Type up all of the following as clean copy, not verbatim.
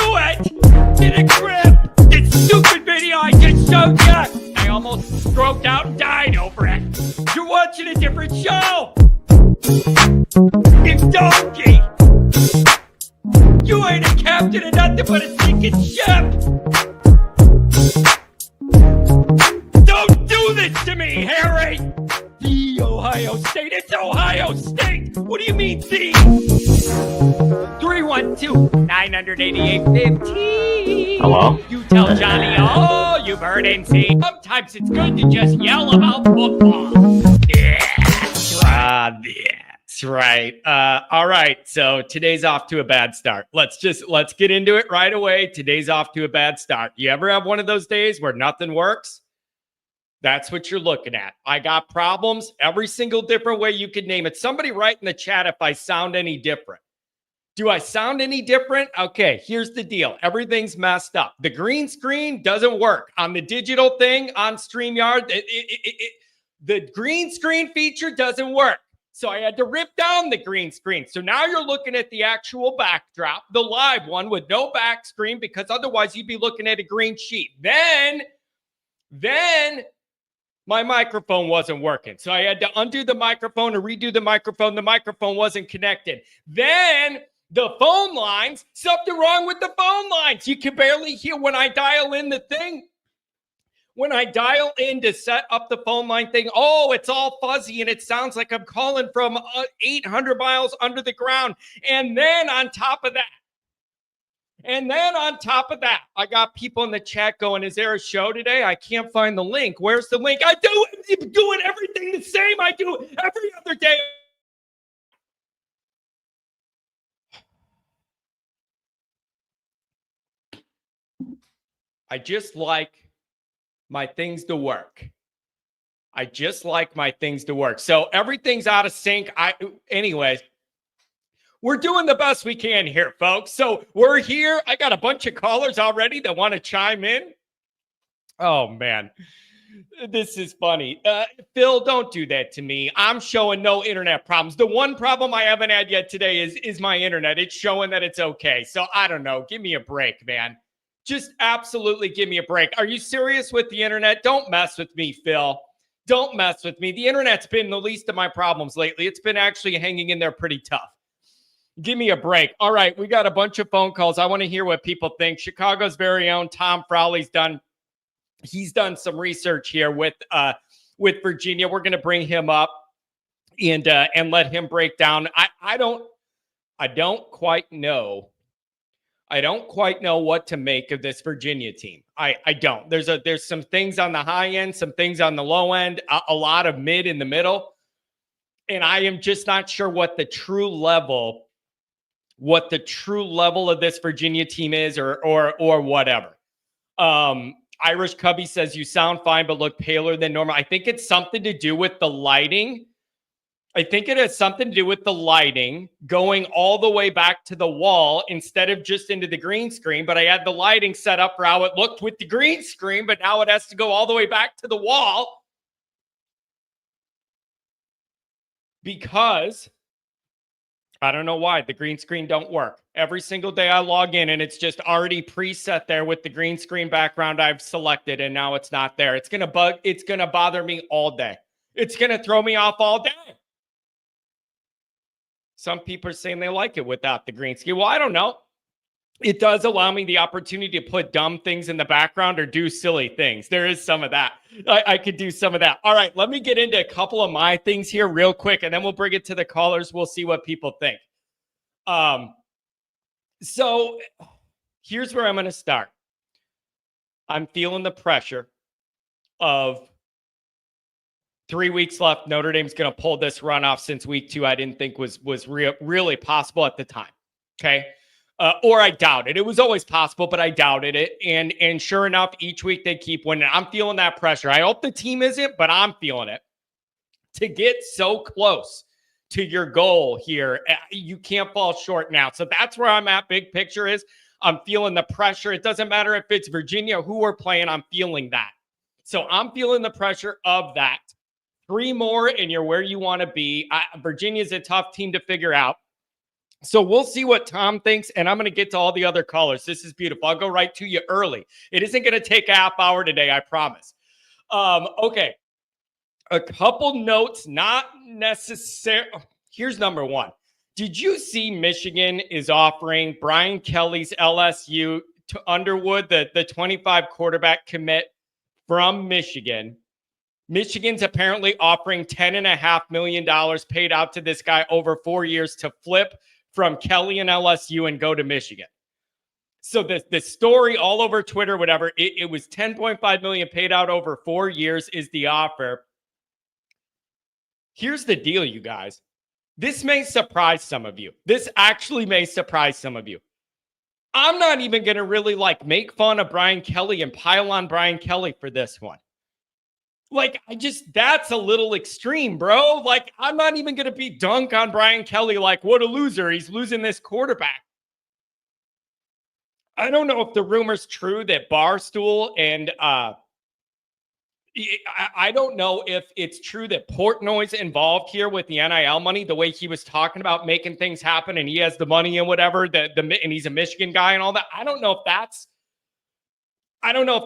do it. Get a grip. This stupid video I just showed you. I almost stroked out and died over it. You're watching a different show. You donkey. You ain't a captain of nothing but a sinking ship. Don't do this to me, Harry. The Ohio State. It's Ohio State. What do you mean, the? 312-988-15. Hello? You tell Johnny all you've heard and seen. Sometimes it's good to just yell about football. Yeah, that's right. All right. So today's off to a bad start. Let's get into it right away. Today's off to a bad start. You ever have one of those days where nothing works? That's what you're looking at. I got problems every single different way you could name it. Somebody write in the chat if I sound any different. Do I sound any different? Okay, here's the deal. Everything's messed up. The green screen doesn't work. On the digital thing on StreamYard, the green screen feature doesn't work. So I had to rip down the green screen. So now you're looking at the actual backdrop, the live one with no back screen, because otherwise you'd be looking at a green sheet. Then my microphone wasn't working. So I had to undo the microphone and redo the microphone. The microphone wasn't connected. Then the phone lines, something wrong with the phone lines. You can barely hear when I dial in the thing. When I dial in to set up the phone line thing, oh, it's all fuzzy and it sounds like I'm calling from 800 miles under the ground. And then on top of that, I got people in the chat going, is there a show today? I can't find the link. Where's the link? I'm doing everything the same I do every other day. I just like my things to work. So everything's out of sync. Anyways. We're doing the best we can here, folks. So we're here. I got a bunch of callers already that want to chime in. Oh, man. This is funny. Phil, don't do that to me. I'm showing no internet problems. The one problem I haven't had yet today is my internet. It's showing that it's okay. So I don't know. Give me a break, man. Just absolutely give me a break. Are you serious with the internet? Don't mess with me, Phil. Don't mess with me. The internet's been the least of my problems lately. It's been actually hanging in there pretty tough. Give me a break. All right, we got a bunch of phone calls. I want to hear what people think. Chicago's very own Tom Frawley's done some research here with Virginia. We're going to bring him up and let him break down. I don't quite know. I don't quite know what to make of this Virginia team. I don't. There's some things on the high end, some things on the low end, a lot of mid in the middle. And I am just not sure what the true level of this Virginia team is or whatever. Irish Cubby says you sound fine, but look paler than normal. I think it's something to do with the lighting. I think it has something to do with the lighting going all the way back to the wall instead of just into the green screen. But I had the lighting set up for how it looked with the green screen, but now it has to go all the way back to the wall because I don't know why the green screen don't work. Every single day I log in and it's just already preset there with the green screen background I've selected, and now it's not there. It's going to bother me all day. It's going to throw me off all day. Some people are saying they like it without the green screen. Well, I don't know. It does allow me the opportunity to put dumb things in the background or do silly things. There is some of that. I could do some of that. All right, let me get into a couple of my things here real quick, and then we'll bring it to the callers. We'll see what people think. So here's where I'm going to start. I'm feeling the pressure of 3 weeks left. Notre Dame's going to pull this run off since week 2. I didn't think was really possible at the time. Okay. Or I doubted. It was always possible, but I doubted it. And sure enough, each week they keep winning. I'm feeling that pressure. I hope the team isn't, but I'm feeling it. To get so close to your goal here, you can't fall short now. So that's where I'm at. Big picture is I'm feeling the pressure. It doesn't matter if it's Virginia, who we're playing. I'm feeling that. So I'm feeling the pressure of that. 3 more and you're where you want to be. Virginia's a tough team to figure out. So we'll see what Tom thinks, and I'm going to get to all the other callers. This is beautiful. I'll go right to you early. It isn't going to take a half hour today, I promise. Okay. A couple notes, not necessary. Here's number one. Did you see Michigan is offering Brian Kelly's LSU to Underwood, the 25 quarterback commit from Michigan? Michigan's apparently offering $10.5 million paid out to this guy over 4 years to flip from Kelly and LSU and go to Michigan. So the story all over Twitter, whatever, it was $10.5 million paid out over 4 years is the offer. Here's the deal, you guys. This may surprise some of you. This actually may surprise some of you. I'm not even going to really make fun of Brian Kelly and pile on Brian Kelly for this one. That's a little extreme, bro. I'm not even going to be dunk on Brian Kelly what a loser. He's losing this quarterback. I don't know if the rumor's true that Barstool and I don't know if it's true that Portnoy's involved here with the NIL money, the way he was talking about making things happen and he has the money and whatever, and he's a Michigan guy and all that. I don't know if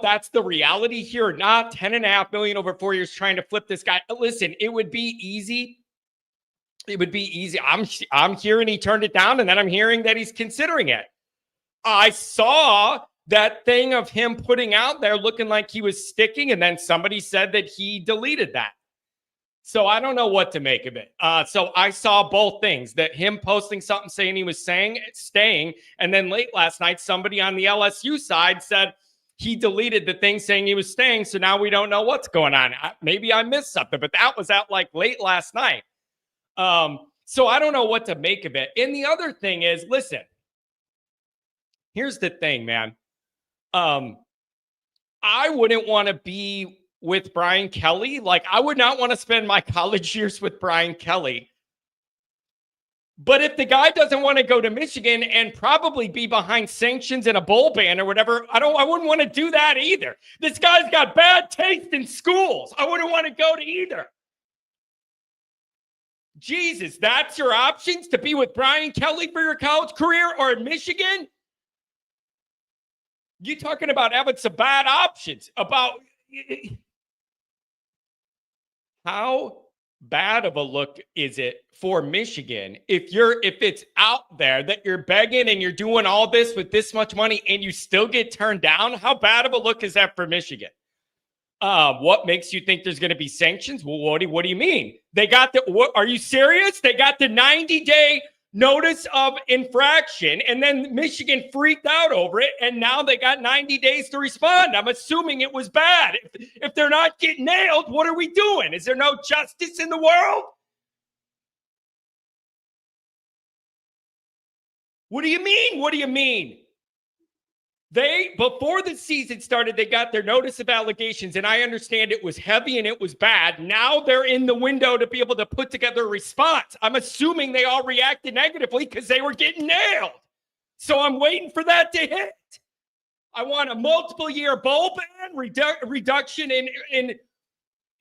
that's the reality here or not. $10.5 million over 4 years trying to flip this guy. Listen, it would be easy. It would be easy. I'm hearing he turned it down, and then I'm hearing that he's considering it. I saw that thing of him putting out there looking like he was sticking, and then somebody said that he deleted that. So I don't know what to make of it. So I saw both things, that him posting something saying he was staying, and then late last night, somebody on the LSU side said he deleted the thing saying he was staying, so now we don't know what's going on. Maybe I missed something, but that was out late last night. So I don't know what to make of it. And the other thing is, listen, here's the thing, man. I wouldn't want to be with Brian Kelly. I would not want to spend my college years with Brian Kelly. But if the guy doesn't want to go to Michigan and probably be behind sanctions and a bowl ban or whatever, I wouldn't want to do that either. This guy's got bad taste in schools. I wouldn't want to go to either. Jesus, that's your options, to be with Brian Kelly for your college career or in Michigan? You talking about having some bad options. About how bad of a look is it for Michigan if it's out there that you're begging and you're doing all this with this much money and you still get turned down? How bad of a look is that for Michigan? What makes you think there's going to be sanctions? Well, what do you mean? Are you serious? They got the 90-day notice of infraction, and then Michigan freaked out over it, and now they got 90 days to respond. I'm assuming it was bad. If they're not getting nailed, what are we doing? Is there no justice in the world? What do you mean? What do you mean? Before the season started, they got their notice of allegations, and I understand it was heavy and it was bad. Now they're in the window to be able to put together a response. I'm assuming they all reacted negatively because they were getting nailed. So I'm waiting for that to hit. I want a multiple-year bowl ban, reduction in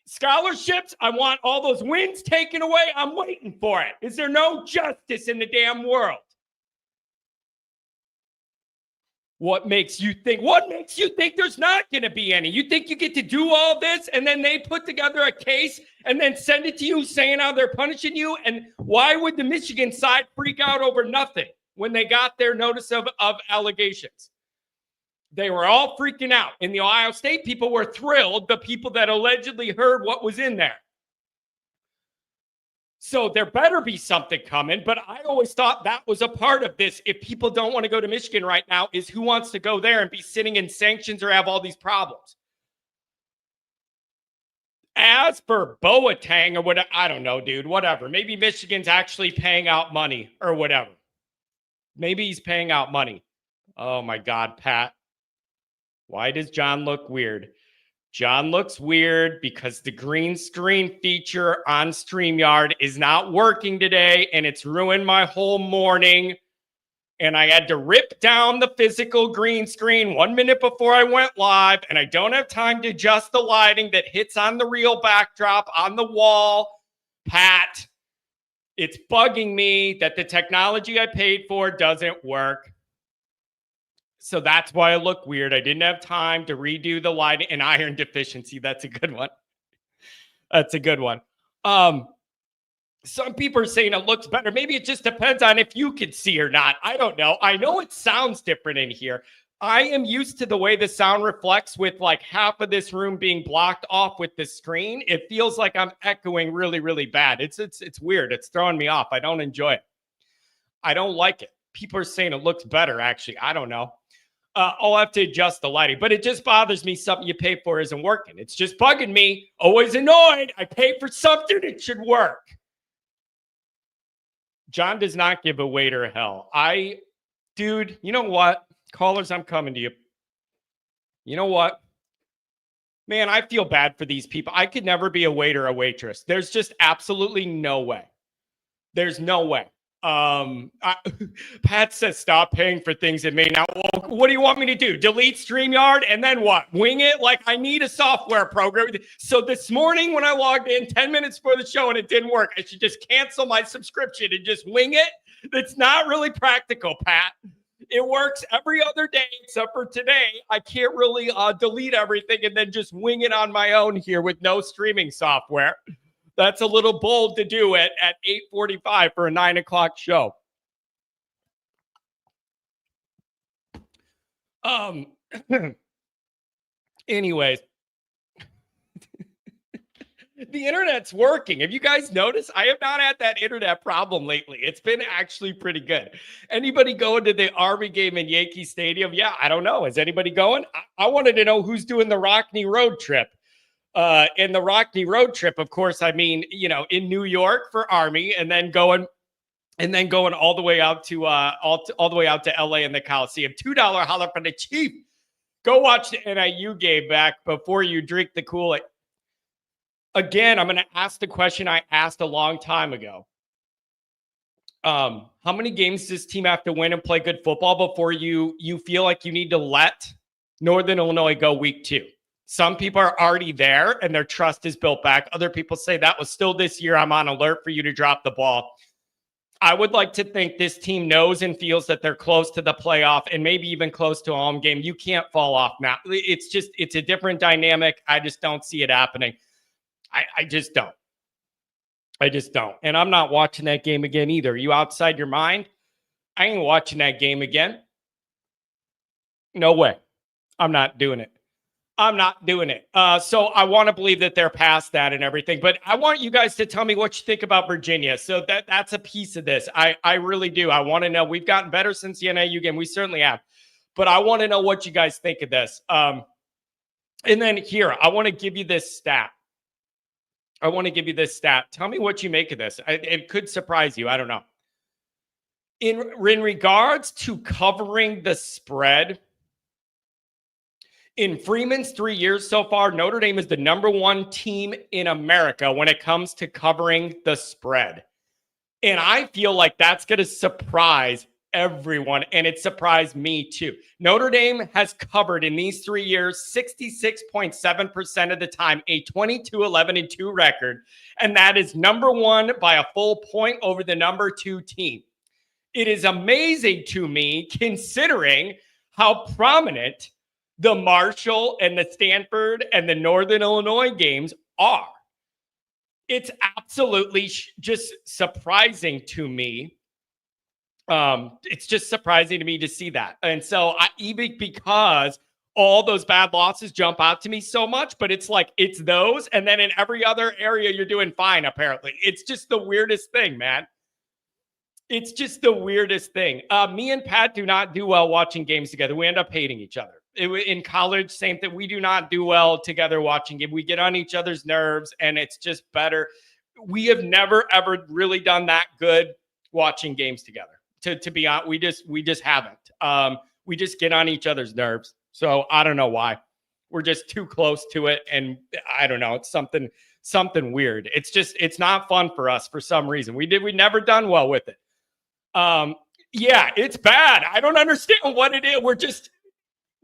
scholarships. I want all those wins taken away. I'm waiting for it. Is there no justice in the damn world? What makes you think there's not going to be any? You think you get to do all this and then they put together a case and then send it to you saying how they're punishing you? And why would the Michigan side freak out over nothing when they got their notice of allegations? They were all freaking out. And the Ohio State people were thrilled, the people that allegedly heard what was in there. So there better be something coming, but I always thought that was a part of this. If people don't want to go to Michigan right now, is who wants to go there and be sitting in sanctions or have all these problems? As for Boateng or whatever, I don't know, dude, whatever. Maybe Michigan's actually paying out money or whatever. Maybe he's paying out money. Oh my God, Pat. Why does John look weird? John looks weird because the green screen feature on StreamYard is not working today, and it's ruined my whole morning. And I had to rip down the physical green screen 1 minute before I went live, and I don't have time to adjust the lighting that hits on the real backdrop on the wall. Pat, It's bugging me that the technology I paid for doesn't work. So that's why I look weird. I didn't have time to redo the lighting and iron deficiency. That's a good one. That's a good one. Some people are saying it looks better. Maybe it just depends on if you can see or not. I don't know. I know it sounds different in here. I am used to the way the sound reflects with like half of this room being blocked off with the screen. It feels like I'm echoing really, really bad. It's weird. It's throwing me off. I don't enjoy it. I don't like it. People are saying it looks better, actually. I don't know. I'll have to adjust the lighting, but it just bothers me something you pay for isn't working. It's just bugging me. Always annoyed. I paid for something. It should work. John does not give a waiter hell. Dude, you know what? Callers, I'm coming to you. You know what? Man, I feel bad for these people. I could never be a waiter or a waitress. There's just absolutely no way. There's no way. Pat says stop paying for things that may not. Well, what do you want me to do? Delete StreamYard and then what? Wing it? Like I need a software program. So this morning when I logged in 10 minutes before the show and it didn't work, I should just cancel my subscription and just wing it. That's not really practical, Pat. It works every other day except for today. I can't really delete everything and then just wing it on my own here with no streaming software. That's a little bold to do it at 8:45 for a 9 o'clock show. Anyways, the internet's working. Have you guys noticed? I have not had that internet problem lately. It's been actually pretty good. Anybody going to the Army game in Yankee Stadium? Yeah, I don't know. Is anybody going? I wanted to know who's doing the Rockney road trip. In the Rockney road trip, of course, I mean, in New York for Army and then going all the way out to all the way out to LA in the Coliseum. $2 holler for the Chief. Go watch the NIU game back before you drink the Kool-Aid. Again, I'm going to ask the question I asked a long time ago. How many games does this team have to win and play good football before you feel like you need to let Northern Illinois go week 2? Some people are already there and their trust is built back. Other people say that was still this year. I'm on alert for you to drop the ball. I would like to think this team knows and feels that they're close to the playoff and maybe even close to a home game. You can't fall off now. It's a different dynamic. I just don't see it happening. I just don't. I just don't. And I'm not watching that game again either. Are you outside your mind? I ain't watching that game again. No way. I'm not doing it. I'm not doing it. So I want to believe that they're past that and everything. But I want you guys to tell me what you think about Virginia. So that's a piece of this. I really do. I want to know. We've gotten better since the NIU game. We certainly have. But I want to know what you guys think of this. And then here, I want to give you this stat. Tell me what you make of this. It could surprise you. I don't know. In regards to covering the spread, in Freeman's 3 years so far, Notre Dame is the #1 team in America when it comes to covering the spread. And I feel like that's going to surprise everyone, and it surprised me too. Notre Dame has covered in these 3 years 66.7% of the time, a 22-11-2 record, and that is #1 by a full point over the #2 team. It is amazing to me considering how prominent the Marshall and the Stanford and the Northern Illinois games are. It's absolutely just surprising to me. It's just surprising to me to see that. And so even because all those bad losses jump out to me so much, but it's like, it's those. And then in every other area, you're doing fine, apparently. It's just the weirdest thing, man. It's just the weirdest thing. Me and Pat do not do well watching games together. We end up hating each other. In college, same thing. We do not do well together watching games. We get on each other's nerves, and it's just better. We have never, ever really done that good watching games together. To be honest, we just haven't. We just get on each other's nerves. So I don't know why. We're just too close to it, and I don't know. It's something weird. It's not fun for us for some reason. We never done well with it. Yeah, it's bad. I don't understand what it is.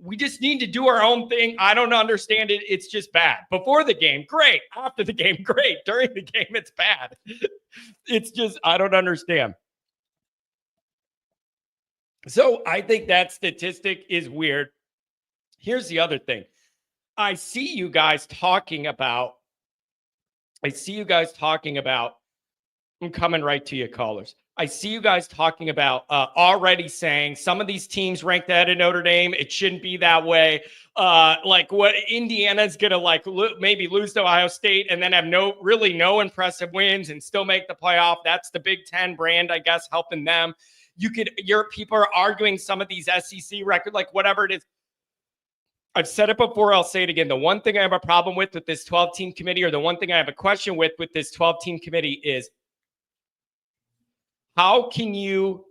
we just need to do our own thing. I don't understand it. It's just bad. Before the game, great. After the game, great. During the game, it's bad. It's just, I don't understand. So I think that statistic is weird. Here's the other thing. I see you guys talking about, I'm coming right to you, callers. I see you guys talking about already saying some of these teams ranked ahead of Notre Dame. It shouldn't be that way. Like what Indiana's going to maybe lose to Ohio State and then have no impressive wins and still make the playoff. That's the Big Ten brand, I guess, helping them. Your people are arguing some of these SEC records, like whatever it is. I've said it before. I'll say it again. The one thing I have a problem with this 12-team committee, or the one thing I have a question with this 12-team committee is, how can you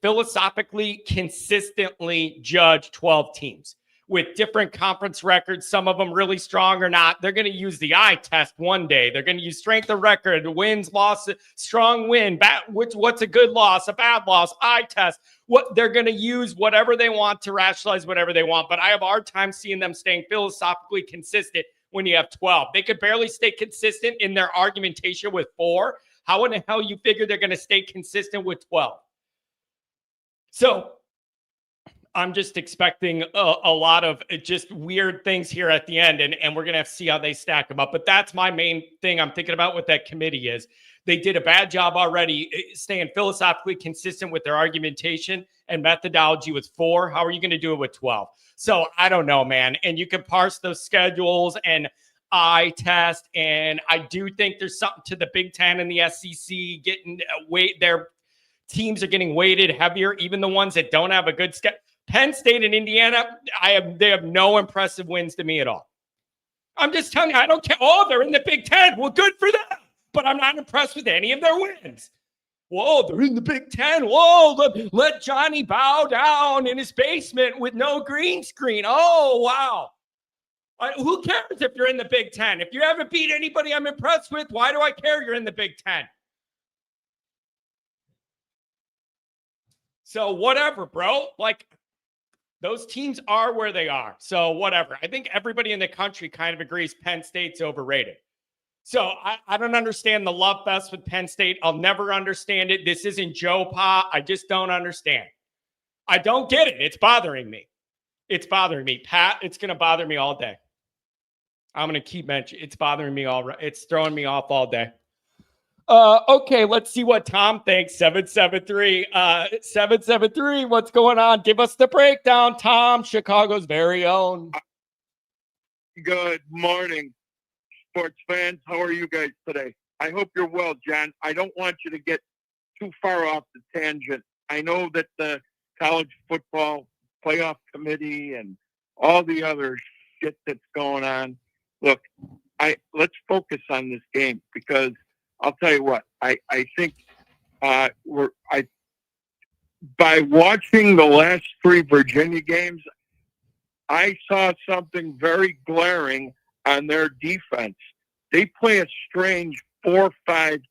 philosophically consistently judge 12 teams with different conference records, some of them really strong or not? They're going to use the eye test one day. They're going to use strength of record, wins, losses, strong win, what's a good loss, a bad loss, eye test. What they're going to use whatever they want to rationalize whatever they want. But I have a hard time seeing them staying philosophically consistent when you have 12. They could barely stay consistent in their argumentation with 4. How in the hell you figure they're going to stay consistent with 12? So I'm just expecting a lot of just weird things here at the end, and we're going to have to see how they stack them up. But that's my main thing I'm thinking about with that committee is they did a bad job already staying philosophically consistent with their argumentation and methodology with 4. How are you going to do it with 12? So I don't know, man. And you can parse those schedules and eye test, and I do think there's something to the Big Ten and the SEC getting weight. Their teams are getting weighted heavier, even the ones that don't have a good schedule. Penn State and Indiana, they have no impressive wins to me at all. I'm just telling you, I don't care. Oh, they're in the Big Ten. Well, good for them. But I'm not impressed with any of their wins. Whoa, they're in the Big Ten. Whoa, let Johnny bow down in his basement with no green screen. Oh, wow. Who cares if you're in the Big Ten? If you haven't beat anybody I'm impressed with, why do I care you're in the Big Ten? So whatever, bro. Like, those teams are where they are. So whatever. I think everybody in the country kind of agrees Penn State's overrated. So I don't understand the love fest with Penn State. I'll never understand it. This isn't Joe Pa. I just don't understand. I don't get it. It's bothering me. It's bothering me. Pat, it's going to bother me all day. I'm going to keep mentioning it's bothering me all right. It's throwing me off all day. Okay, let's see what Tom thinks. 773. What's going on? Give us the breakdown, Tom, Chicago's very own. Good morning, sports fans. How are you guys today? I hope you're well, John. I don't want you to get too far off the tangent. I know that the college football playoff committee and all the other shit that's going on. Look, let's focus on this game, because I'll tell you what, I think by watching the last 3 Virginia games, I saw something very glaring on their defense. They play a strange 4-5-2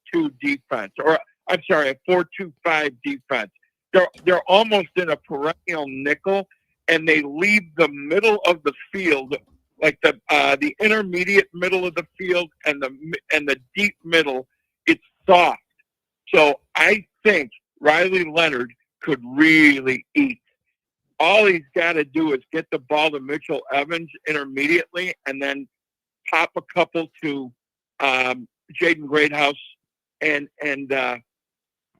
defense, or I'm sorry, a 4-2-5 defense. They're almost in a perennial nickel, and they leave the middle of the field, like the intermediate middle of the field and the deep middle, it's soft. So I think Riley Leonard could really eat. All he's got to do is get the ball to Mitchell Evans intermediately, and then pop a couple to Jaden Greathouse and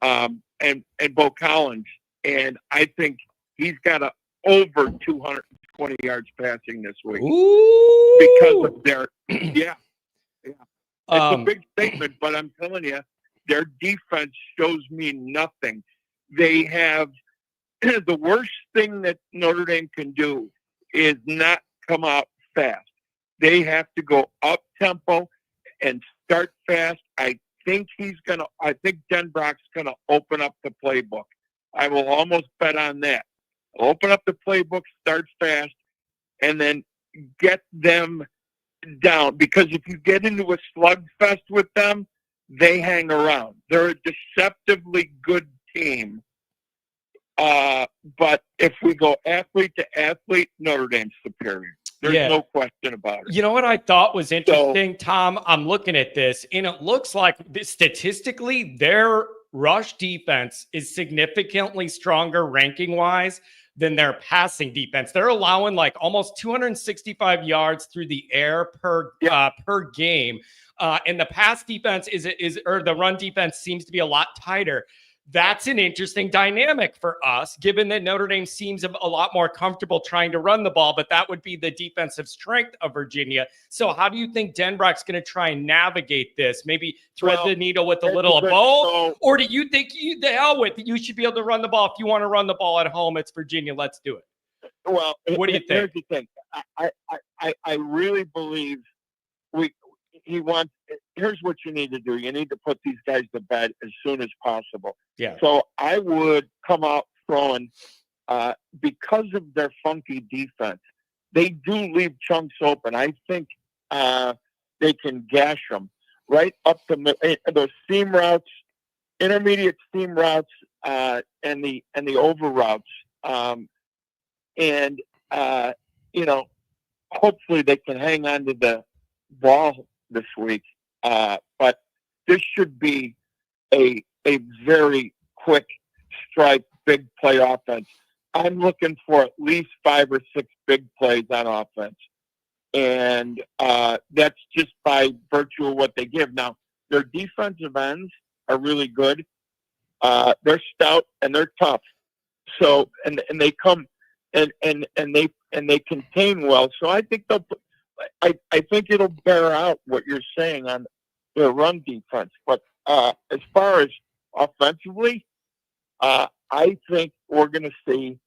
Bo Collins, and I think he's got over 220 yards passing this week. Ooh. Because of their yeah. It's a big statement, but I'm telling you, their defense shows me nothing. They have the worst thing that Notre Dame can do is not come out fast. They have to go up tempo and start fast. I think Denbrock's gonna open up the playbook. I will almost bet on that. Open up the playbook, start fast, and then get them down. Because if you get into a slugfest with them, they hang around. They're a deceptively good team. But if we go athlete to athlete, Notre Dame's superior. There's no question about it. You know what I thought was interesting, Tom? I'm looking at this, and it looks like statistically, their rush defense is significantly stronger ranking-wise than their passing defense. They're allowing like almost 265 yards through the air per game. And the pass defense or the run defense seems to be a lot tighter. That's an interesting dynamic for us, given that Notre Dame seems a lot more comfortable trying to run the ball, but that would be the defensive strength of Virginia. So how do you think Denbrock's going to try and navigate this? Maybe thread the needle with a little of both? Or do you think the hell with it, you should be able to run the ball? If you want to run the ball at home, it's Virginia. Let's do it. Well, what do you think? Here's the thing. I really believe he wants. Here's what you need to do. You need to put these guys to bed as soon as possible. Yeah. So I would come out throwing, because of their funky defense, they do leave chunks open. I think they can gash them right up those seam routes, intermediate seam routes, and the over routes. Hopefully they can hang on to the ball this week. But this should be a very quick strike, big play offense. I'm looking for at least 5 or 6 big plays on offense. And that's just by virtue of what they give. Now, their defensive ends are really good. They're stout and they're tough. So, and they come and they contain well. So I think I think it'll bear out what you're saying on their run defense. But as far as offensively, I think we're going to see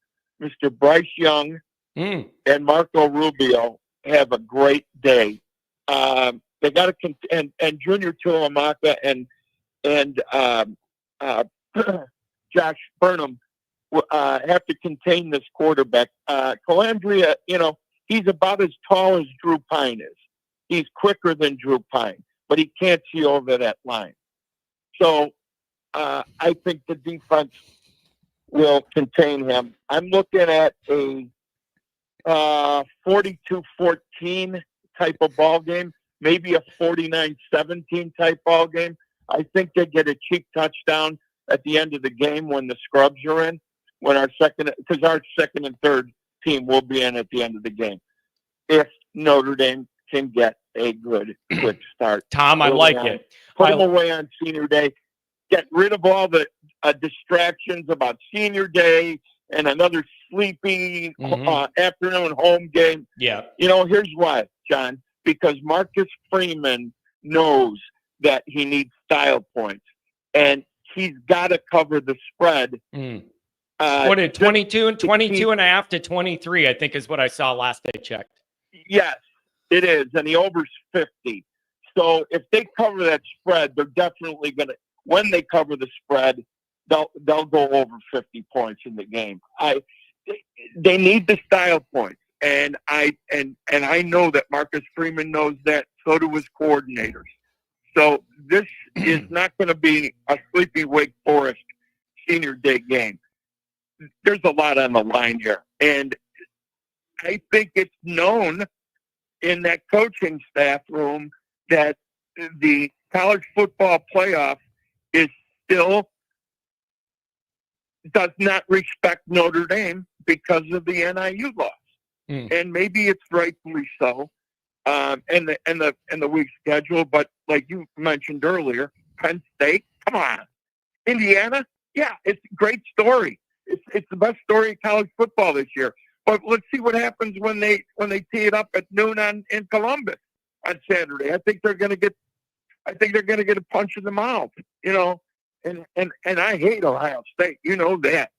Mr. Bryce Young and Marco Rubio have a great day. They got to and Junior Tuihalamaka and Josh Burnham have to contain this quarterback. Calandria, he's about as tall as Drew Pine is. He's quicker than Drew Pine, but he can't see over that line. So I think the defense will contain him. I'm looking at a 42-14 type of ball game, maybe a 49-17 type ball game. I think they get a cheap touchdown at the end of the game when the scrubs are in, because our second and third team will be in at the end of the game. If Notre Dame can get a good quick start. Tom, I like it. Put them away on senior day. Get rid of all the distractions about senior day and another sleepy afternoon home game. Yeah. Here's why, John. Because Marcus Freeman knows that he needs style points. And he's got to cover the spread. What did 22 and a half to 23, I think is what I saw last I checked. Yes, it is. And the over's 50. So if they cover that spread, they're definitely going to, when they cover the spread, they'll go over 50 points in the game. They need the style points. And I know that Marcus Freeman knows that. So do his coordinators. So this is not going to be a sleepy Wake Forest senior day game. There's a lot on the line here. And I think it's known in that coaching staff room that the college football playoff does not respect Notre Dame because of the NIU loss. And maybe it's rightfully so. And the week schedule, but like you mentioned earlier, Penn State, come on. Indiana, yeah, it's a great story. It's the best story in college football this year. But let's see what happens when they tee it up at noon in Columbus on Saturday. I think they're going to get a punch in the mouth, And I hate Ohio State, that.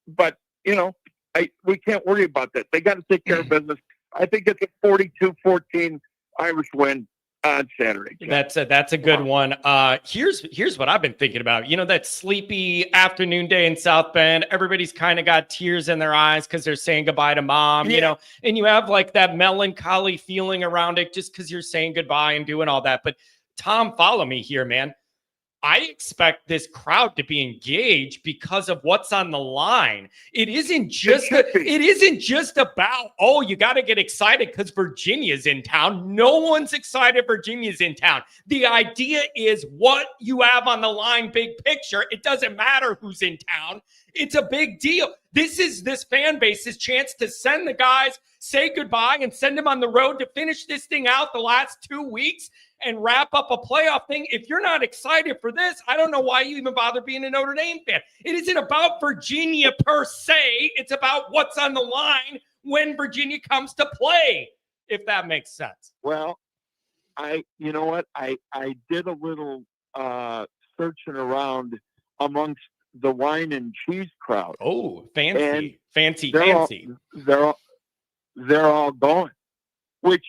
But we can't worry about that. They got to take care of business. I think it's a 42-14 Irish win on Saturday. That's a good one. Here's what I've been thinking about. That sleepy afternoon day in South Bend, everybody's kind of got tears in their eyes because they're saying goodbye to mom, and you have like that melancholy feeling around it just because you're saying goodbye and doing all that. But Tom, follow me here, man. I expect this crowd to be engaged because of what's on the line. It isn't just about, oh, you got to get excited because Virginia's in town. No one's excited Virginia's in town. The idea is what you have on the line, big picture. It doesn't matter who's in town. It's a big deal. This is this fan base's chance to send the guys, say goodbye, and send them on the road to finish this thing out the last 2 weeks and wrap up a playoff thing. If you're not excited for this, I don't know why you even bother being a Notre Dame fan. It isn't about Virginia per se. It's about what's on the line when Virginia comes to play, if that makes sense. Well, you know what? I did a little searching around amongst the wine and cheese crowd. Oh, fancy. They're all going, which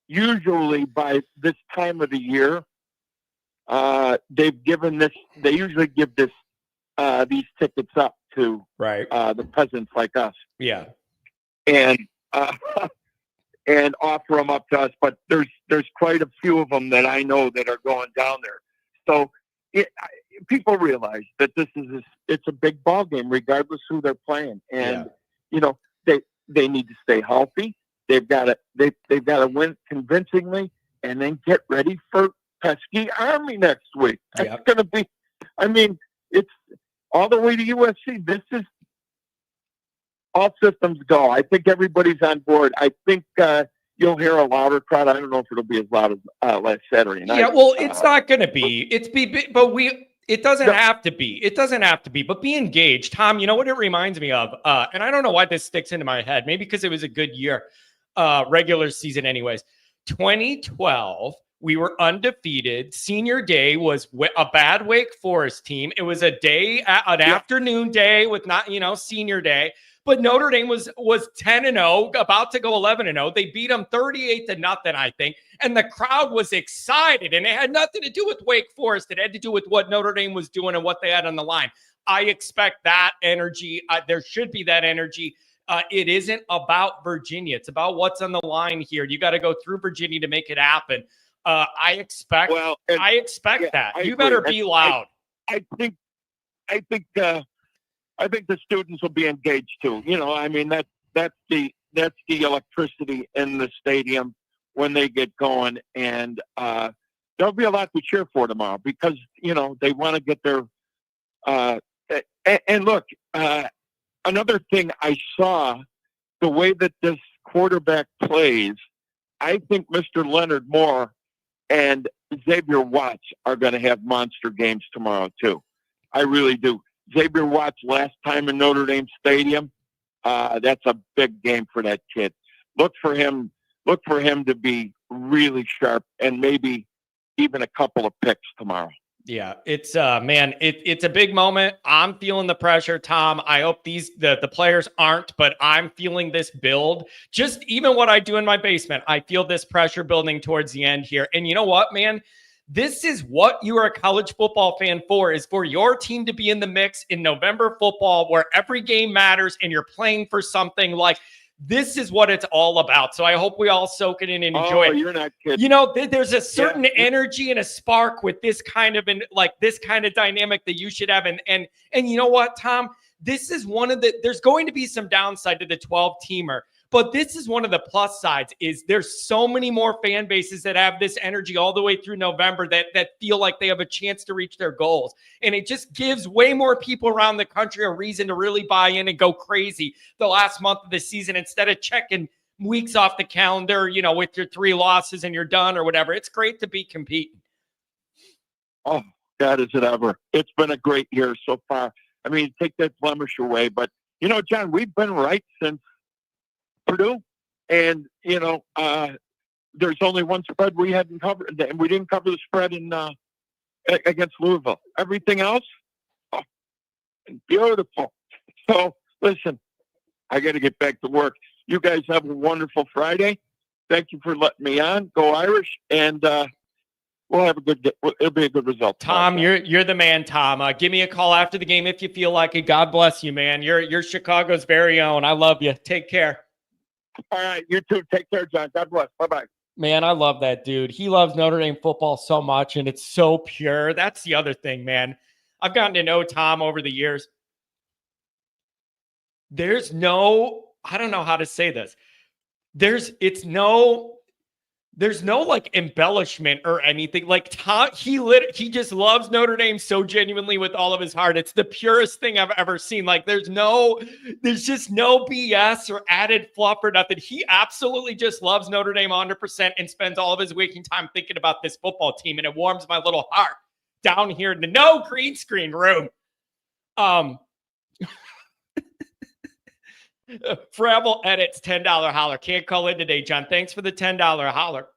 usually by this time of the year, they usually give these tickets up to the peasants like us. Yeah. And and offer them up to us. But there's quite a few of them that I know that are going down there. So people realize that it's a big ball game, regardless who they're playing. And, they need to stay healthy. They've got to win convincingly and then get ready for pesky Army next week. It's going to be, it's all the way to USC. This is all systems go. I think everybody's on board. I think you'll hear a louder crowd. I don't know if it'll be as loud as last Saturday night. Yeah, well, it's not going to be. It doesn't have to be. It doesn't have to be. But be engaged, Tom. You know what it reminds me of? And I don't know why this sticks into my head. Maybe because it was a good year, regular season, anyways. 2012. We were undefeated. Senior day was a bad Wake Forest team. It was an afternoon day with not, senior day. But Notre Dame was 10-0, about to go 11-0. They beat them 38-0, I think. And the crowd was excited. And it had nothing to do with Wake Forest. It had to do with what Notre Dame was doing and what they had on the line. I expect that energy. There should be that energy. It isn't about Virginia. It's about what's on the line here. You got to go through Virginia to make it happen. I expect that. You better be loud. I think the students will be engaged too. That's the electricity in the stadium when they get going, and there'll be a lot to cheer for tomorrow because they want to get their. And look, another thing I saw, the way that this quarterback plays, I think Mr. Leonard Moore and Xavier Watts are going to have monster games tomorrow too. I really do. Xavier Watts last time in Notre Dame Stadium, that's a big game for that kid. Look for him to be really sharp and maybe even a couple of picks tomorrow. Yeah, it's it's a big moment. I'm feeling the pressure, Tom. I hope the players aren't, but I'm feeling this build. Just even what I do in my basement, I feel this pressure building towards the end here. And you know what, man? This is what you are a college football fan for, is for your team to be in the mix in November football where every game matters and you're playing for something. Like, this is what it's all about. So I hope we all soak it in and enjoy it. You're not kidding. There's a certain energy and a spark with this kind of dynamic that you should have. And you know what, Tom? This is there's going to be some downside to the 12-teamer. But this is one of the plus sides, is there's so many more fan bases that have this energy all the way through November that feel like they have a chance to reach their goals. And it just gives way more people around the country a reason to really buy in and go crazy the last month of the season instead of checking weeks off the calendar, with your 3 losses and you're done or whatever. It's great to be competing. Oh, God, is it ever. It's been a great year so far. Take that blemish away. But, John, we've been right since Purdue, and there's only one spread we hadn't covered, and we didn't cover the spread in against Louisville. Everything else, beautiful. So listen, I got to get back to work. You guys have a wonderful Friday. Thank you for letting me on. Go Irish, and we'll have a good day. It'll be a good result. Tom, you're the man, Tom. Give me a call after the game if you feel like it. God bless you, man. You're Chicago's very own. I love you. Take care. All right, you too. Take care, John. God bless. Bye-bye. Man, I love that dude. He loves Notre Dame football so much, and it's so pure. That's the other thing, man. I've gotten to know Tom over the years. There's no, I don't know how to say this. There's no like embellishment or anything. Like Tom, he just loves Notre Dame so genuinely with all of his heart. It's the purest thing I've ever seen. Like there's just no BS or added fluff or nothing. He absolutely just loves Notre Dame 100% and spends all of his waking time thinking about this football team, and it warms my little heart down here in the no green screen room. Frabble edits $10 holler. Can't call in today, John. Thanks for the $10 holler.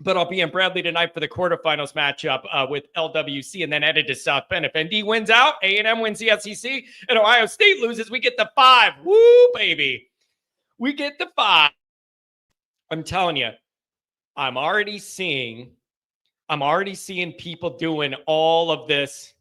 But I'll be in Bradley tonight for the quarterfinals matchup with LWC, and then headed to South Bend. If ND wins out, A&M wins the SEC, and Ohio State loses, we get the 5. Woo, baby. We get the 5. I'm telling you, I'm already seeing people doing all of this,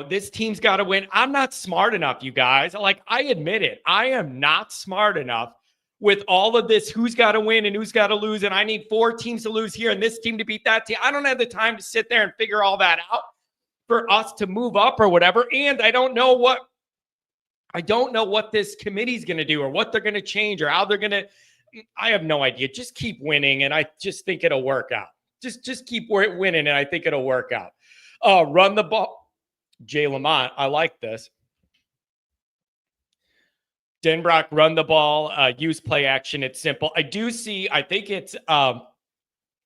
this team's got to win. I'm not smart enough, you guys. Like, I admit it. I am not smart enough with all of this, who's got to win and who's got to lose. And I need 4 teams to lose here and this team to beat that team. I don't have the time to sit there and figure all that out for us to move up or whatever. And I don't know what this committee's going to do or what they're going to change or how they're going to. I have no idea. Just keep winning, and I just think it'll work out. Just keep winning, and I think it'll work out. Run the ball. Jay Lamont, I like this. Denbrock, run the ball, use play action. It's simple. I think it's,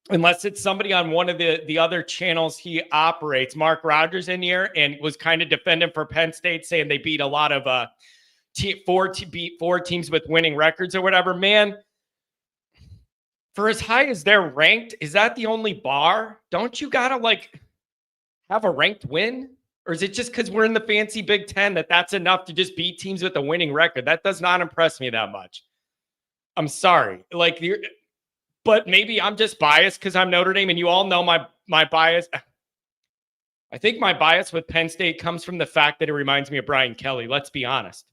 unless it's somebody on one of the other channels he operates, Mark Rogers in here, and was kind of defending for Penn State, saying they beat a lot of beat 4 teams with winning records or whatever. Man, for as high as they're ranked, is that the only bar? Don't you gotta have a ranked win? Or is it just because we're in the fancy Big Ten that's enough to just beat teams with a winning record? That does not impress me that much. I'm sorry. But maybe I'm just biased because I'm Notre Dame, and you all know my bias. I think my bias with Penn State comes from the fact that it reminds me of Brian Kelly. Let's be honest.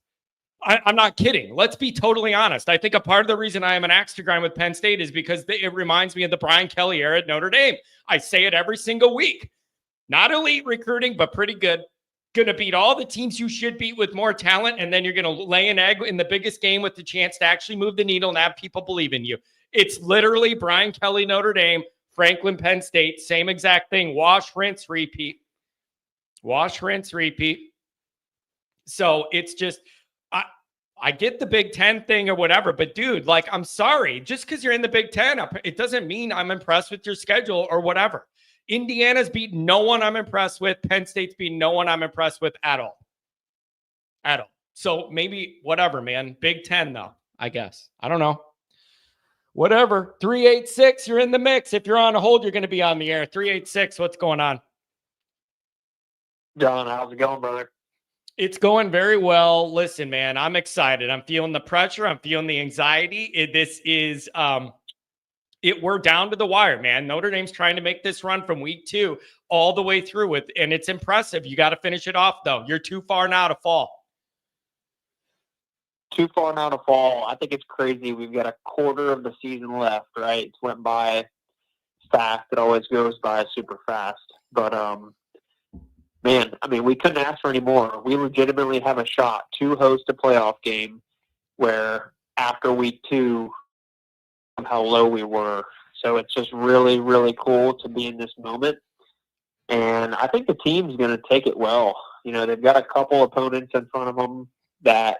I'm not kidding. Let's be totally honest. I think a part of the reason I am an axe to grind with Penn State is because it reminds me of the Brian Kelly era at Notre Dame. I say it every single week. Not elite recruiting, but pretty good. Going to beat all the teams you should beat with more talent, and then you're going to lay an egg in the biggest game with the chance to actually move the needle and have people believe in you. It's literally Brian Kelly, Notre Dame, Franklin, Penn State, same exact thing. Wash, rinse, repeat. Wash, rinse, repeat. So it's just, I get the Big Ten thing or whatever, but dude, I'm sorry. Just because you're in the Big Ten, it doesn't mean I'm impressed with your schedule or whatever. Indiana's beaten no one I'm impressed with. Penn State's beaten no one I'm impressed with at all. At all. So maybe whatever, man. Big Ten, though, I guess. I don't know. Whatever. 386, you're in the mix. If you're on a hold, you're going to be on the air. 386, what's going on? John, how's it going, brother? It's going very well. Listen, man, I'm excited. I'm feeling the pressure. I'm feeling the anxiety. This is we're down to the wire, man. Notre Dame's trying to make this run from week 2 all the way through with, and it's impressive. You got to finish it off, though. You're too far now to fall. Too far now to fall. I think it's crazy. We've got a quarter of the season left, right? It's went by fast. It always goes by super fast. But, man, I mean, we couldn't ask for any more. We legitimately have a shot to host a playoff game where after week 2, how low we were. So it's just really, really cool to be in this moment. And I think the team's going to take it well. You know, they've got a couple opponents in front of them that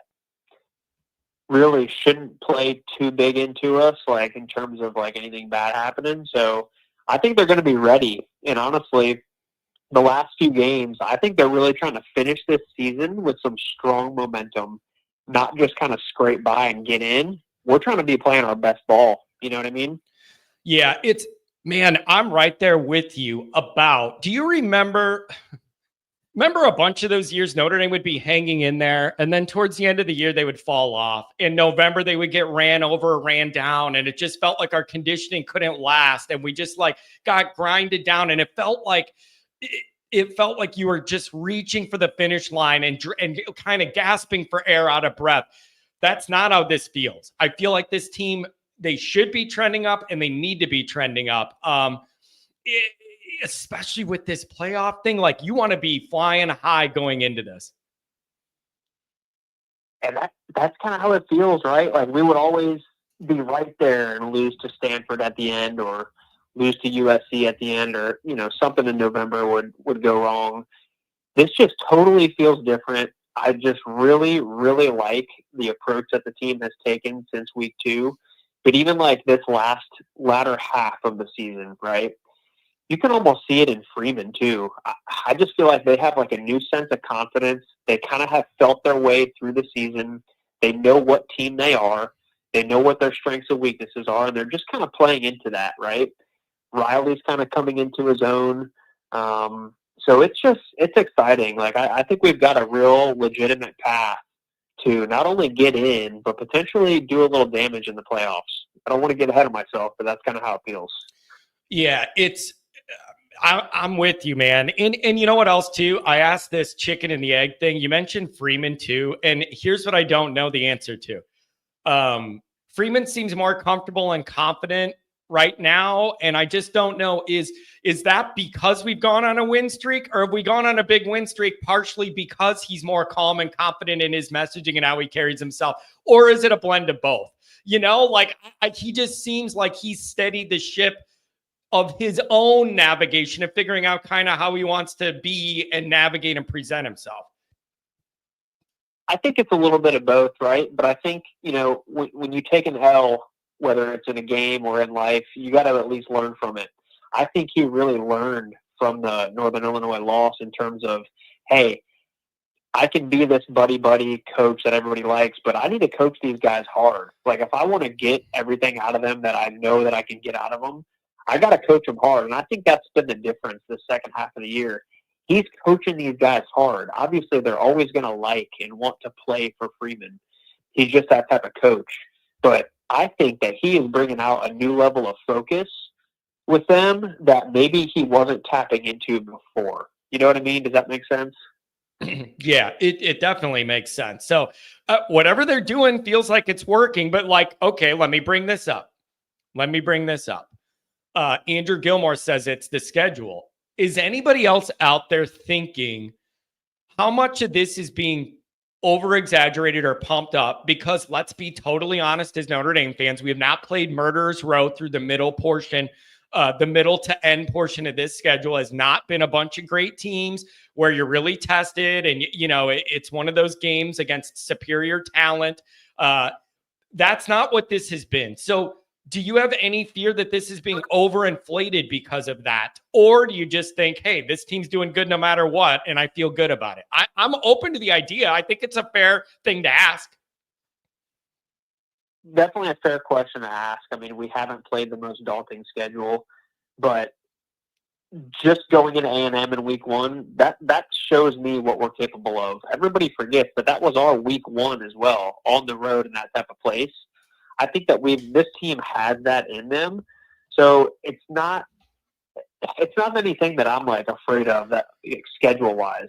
really shouldn't play too big into us, in terms of anything bad happening. So I think they're going to be ready. And honestly, the last few games, I think they're really trying to finish this season with some strong momentum, not just kind of scrape by and get in. We're trying to be playing our best ball. You know what I mean? Yeah, man, I'm right there with you do you remember a bunch of those years Notre Dame would be hanging in there, and then towards the end of the year, they would fall off. In November, they would get ran over, ran down, and it just felt like our conditioning couldn't last, and we just got grinded down, and it felt like you were just reaching for the finish line and kind of gasping for air, out of breath. That's not how this feels. I feel like this team, they should be trending up and they need to be trending up. Especially with this playoff thing, like you want to be flying high going into this. And that's kind of how it feels, right? Like we would always be right there and lose to Stanford at the end, or lose to USC at the end, or something in November would go wrong. This just totally feels different. I just really, really like the approach that the team has taken since week 2. But even like this latter half of the season, right? You can almost see it in Freeman too. I just feel like they have like a new sense of confidence. They kind of have felt their way through the season. They know what team they are. They know what their strengths and weaknesses are, and they're just kind of playing into that, right? Riley's kind of coming into his own. So it's exciting. Like I think we've got a real legitimate path to not only get in, but potentially do a little damage in the playoffs. I don't want to get ahead of myself, but that's kind of how it feels. Yeah, I'm with you, man. And you know what else too? I asked this chicken and the egg thing. You mentioned Freeman too. And here's what I don't know the answer to. Freeman seems more comfortable and confident right now. And I just don't know, is that because we've gone on a win streak, or have we gone on a big win streak partially because he's more calm and confident in his messaging and how he carries himself? Or is it a blend of both? Like he just seems like he's steadied the ship of his own navigation of figuring out kind of how he wants to be and navigate and present himself. I think it's a little bit of both, right? But I think, when you take an L, whether it's in a game or in life, you got to at least learn from it. I think he really learned from the Northern Illinois loss in terms of, hey, I can be this buddy coach that everybody likes, but I need to coach these guys hard. Like if I want to get everything out of them that I know that I can get out of them, I got to coach them hard. And I think that's been the difference the second half of the year. He's coaching these guys hard. Obviously, they're always going to like and want to play for Freeman. He's just that type of coach. But I think that he is bringing out a new level of focus with them that maybe he wasn't tapping into before. You know what I mean? Does that make sense? Yeah, it definitely makes sense. So whatever they're doing feels like it's working. But like, okay, let me bring this up. Andrew Gilmore says it's the schedule. Is anybody else out there thinking how much of this is being over-exaggerated or pumped up? Because let's be totally honest, as Notre Dame fans, we have not played Murderer's Row through the middle portion. The middle to end portion of this schedule has not been a bunch of great teams where you're really tested. And, it's one of those games against superior talent. That's not what this has been. So do you have any fear that this is being overinflated because of that? Or do you just think, hey, this team's doing good no matter what, and I feel good about it? I'm open to the idea. I think it's a fair thing to ask. Definitely a fair question to ask. I mean, we haven't played the most daunting schedule, but just going into A&M in week 1, that shows me what we're capable of. Everybody forgets, but that was our week 1 as well, on the road in that type of place. I think that this team has that in them. So it's not anything that I'm like afraid of that schedule wise.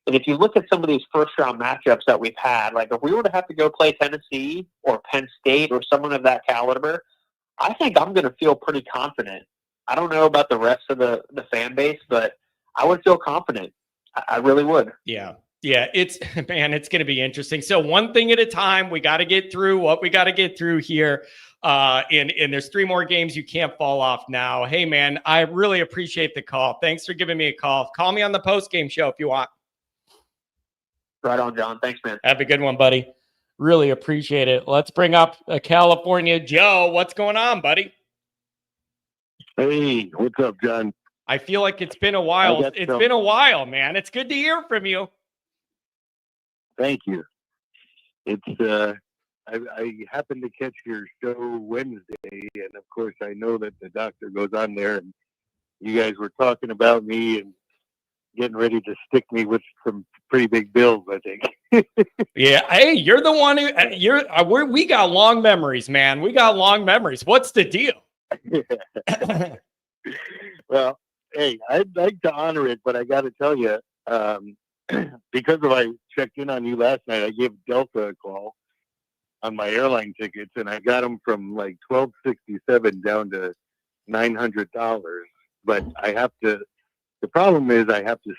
And if you look at some of these first round matchups that we've had, like if we were to have to go play Tennessee or Penn State or someone of that caliber, I think I'm going to feel pretty confident. I don't know about the rest of the fan base, but I would feel confident. I really would. Yeah. Yeah, it's going to be interesting. So one thing at a time, we got to get through what we got to get through here. And there's 3 more games you can't fall off now. Hey, man, I really appreciate the call. Thanks for giving me a call. Call me on the post-game show if you want. Right on, John. Thanks, man. Have a good one, buddy. Really appreciate it. Let's bring up California Joe. What's going on, buddy? Hey, what's up, John? I feel like it's been a while. It's been a while, man. It's good to hear from you. Thank you. It's I happened to catch your show Wednesday, and of course I know that the doctor goes on there, and you guys were talking about me and getting ready to stick me with some pretty big bills, I think. Yeah. Hey, you're the one who we got long memories, man. We got long memories. What's the deal? Well, hey, I'd like to honor it, but I got to tell you, because I checked in on you last night, I gave Delta a call. on my airline tickets, and I got them from like $1,267 down to $900. But I have to. The problem is I have to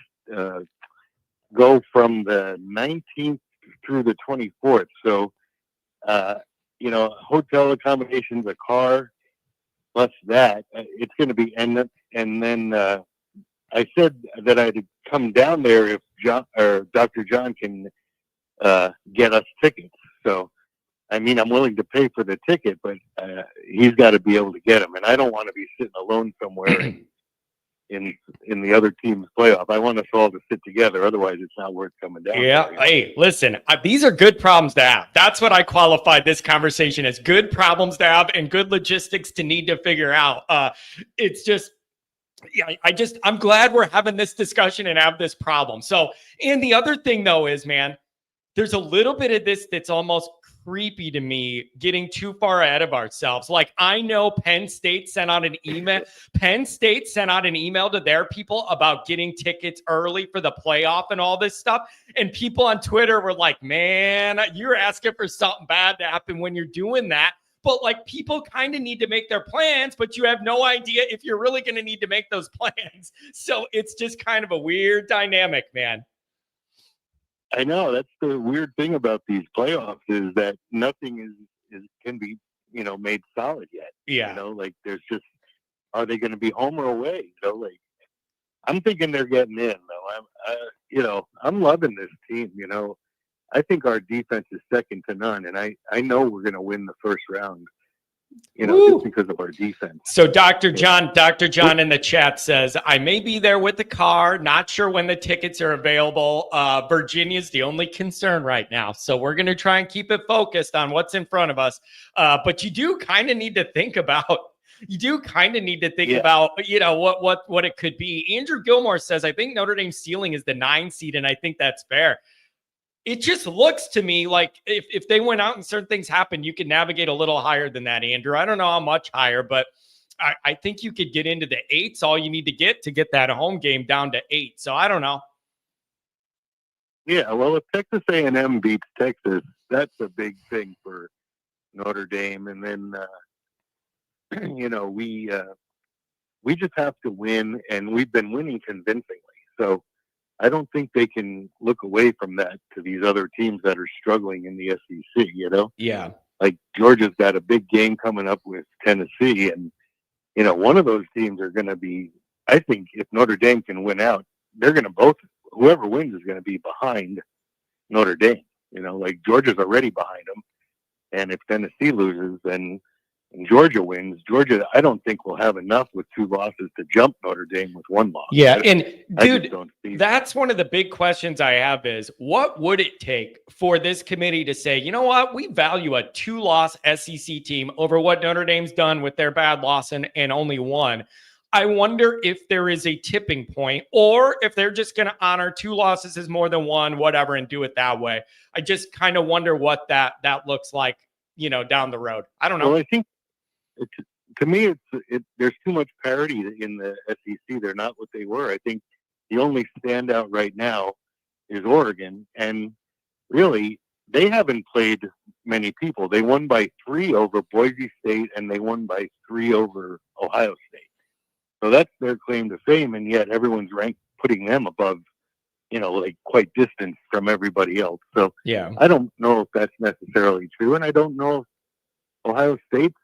go from the 19th through the 24th. So, hotel accommodations, a car, plus that, it's going to be, and then I said that I'd come down there if Dr. John can get us tickets. So, I mean, I'm willing to pay for the ticket, but he's got to be able to get them. And I don't want to be sitting alone somewhere in the other team's playoff. I want us all to sit together. Otherwise, it's not worth coming down. Yeah. There, Hey, listen, these are good problems to have. That's what I qualified this conversation as: good problems to have and good logistics to need to figure out. It's just, yeah, I'm glad we're having this discussion and have this problem. So, and the other thing though is, man, there's a little bit of this that's almost creepy to me, getting too far ahead of ourselves. Like, I know Penn State sent out an email. Penn State sent out an email to their people about getting tickets early for the playoff and all this stuff. And people on Twitter were like, man, you're asking for something bad to happen when you're doing that. But like, people kind of need to make their plans, but you have no idea if you're really going to need to make those plans. So it's just kind of a weird dynamic, man. I know that's the weird thing about these playoffs is that nothing can be made solid yet. Yeah. Like there's just, are they going to be home or away? Like I'm thinking they're getting in though. I'm loving this team. I think our defense is second to none, and I know we're going to win the first round. Just because of our defense. So Dr. John in the chat says, I may be there with the car. Not sure when the tickets are available. Virginia's the only concern right now. So we're going to try and keep it focused on what's in front of us. But you do kind of need to think about, what it could be. Andrew Gilmore says, I think Notre Dame's ceiling is the 9 seed, and I think that's fair. It just looks to me like if they went out and certain things happen, you could navigate a little higher than that, Andrew. I don't know how much higher, but I think you could get into the 8s. All you need to get that home game down to 8. So I don't know. Yeah, well, if Texas A&M beats Texas, that's a big thing for Notre Dame. And then, we just have to win, and we've been winning convincingly. So I don't think they can look away from that to these other teams that are struggling in the SEC, Yeah. Like Georgia's got a big game coming up with Tennessee, and, one of those teams are going to be, I think if Notre Dame can win out, they're going to whoever wins is going to be behind Notre Dame. Like Georgia's already behind them. And if Tennessee loses, then Georgia wins. Georgia, I don't think will have enough with 2 losses to jump Notre Dame with 1 loss. Yeah, and dude, that's one of the big questions I have is, what would it take for this committee to say, you know what, we value a 2-loss SEC team over what Notre Dame's done with their bad loss and only 1? I wonder if there is a tipping point, or if they're just going to honor 2 losses as more than 1, whatever, and do it that way. I just kind of wonder what that looks like, down the road. I don't know. Well, I think to me, there's too much parity in the SEC. They're not what they were. I think the only standout right now is Oregon, and really, they haven't played many people. They won by 3 over Boise State, and they won by 3 over Ohio State. So that's their claim to fame, and yet everyone's putting them above, like quite distant from everybody else. So yeah, I don't know if that's necessarily true, and I don't know if Ohio State's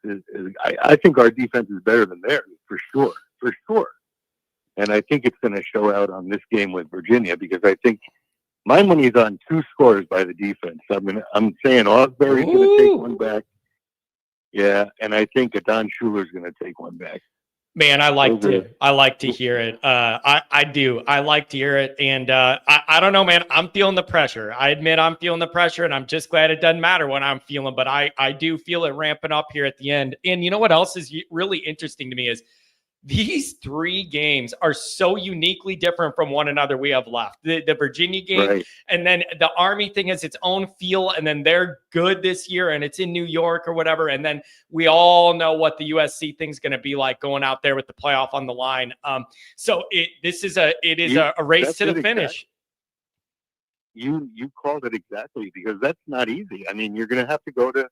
I think our defense is better than theirs, for sure. And I think it's going to show out on this game with Virginia, because I think my money's on 2 scores by the defense. I'm saying Osbury's going to take one back. Yeah, and I think Adon Schuler's going to take one back. Man, I like to hear it. I do. I like to hear it. And I don't know, man, I'm feeling the pressure. I admit I'm feeling the pressure, and I'm just glad it doesn't matter what I'm feeling, but I do feel it ramping up here at the end. And you know what else is really interesting to me is these 3 games are so uniquely different from one another we have left. The Virginia game, right, and then the Army thing has its own feel, and then they're good this year, and it's in New York or whatever. And then we all know what the USC thing's going to be like going out there with the playoff on the line. So it is a race to the finish. you called it exactly, because that's not easy. I mean, you're going to have to go to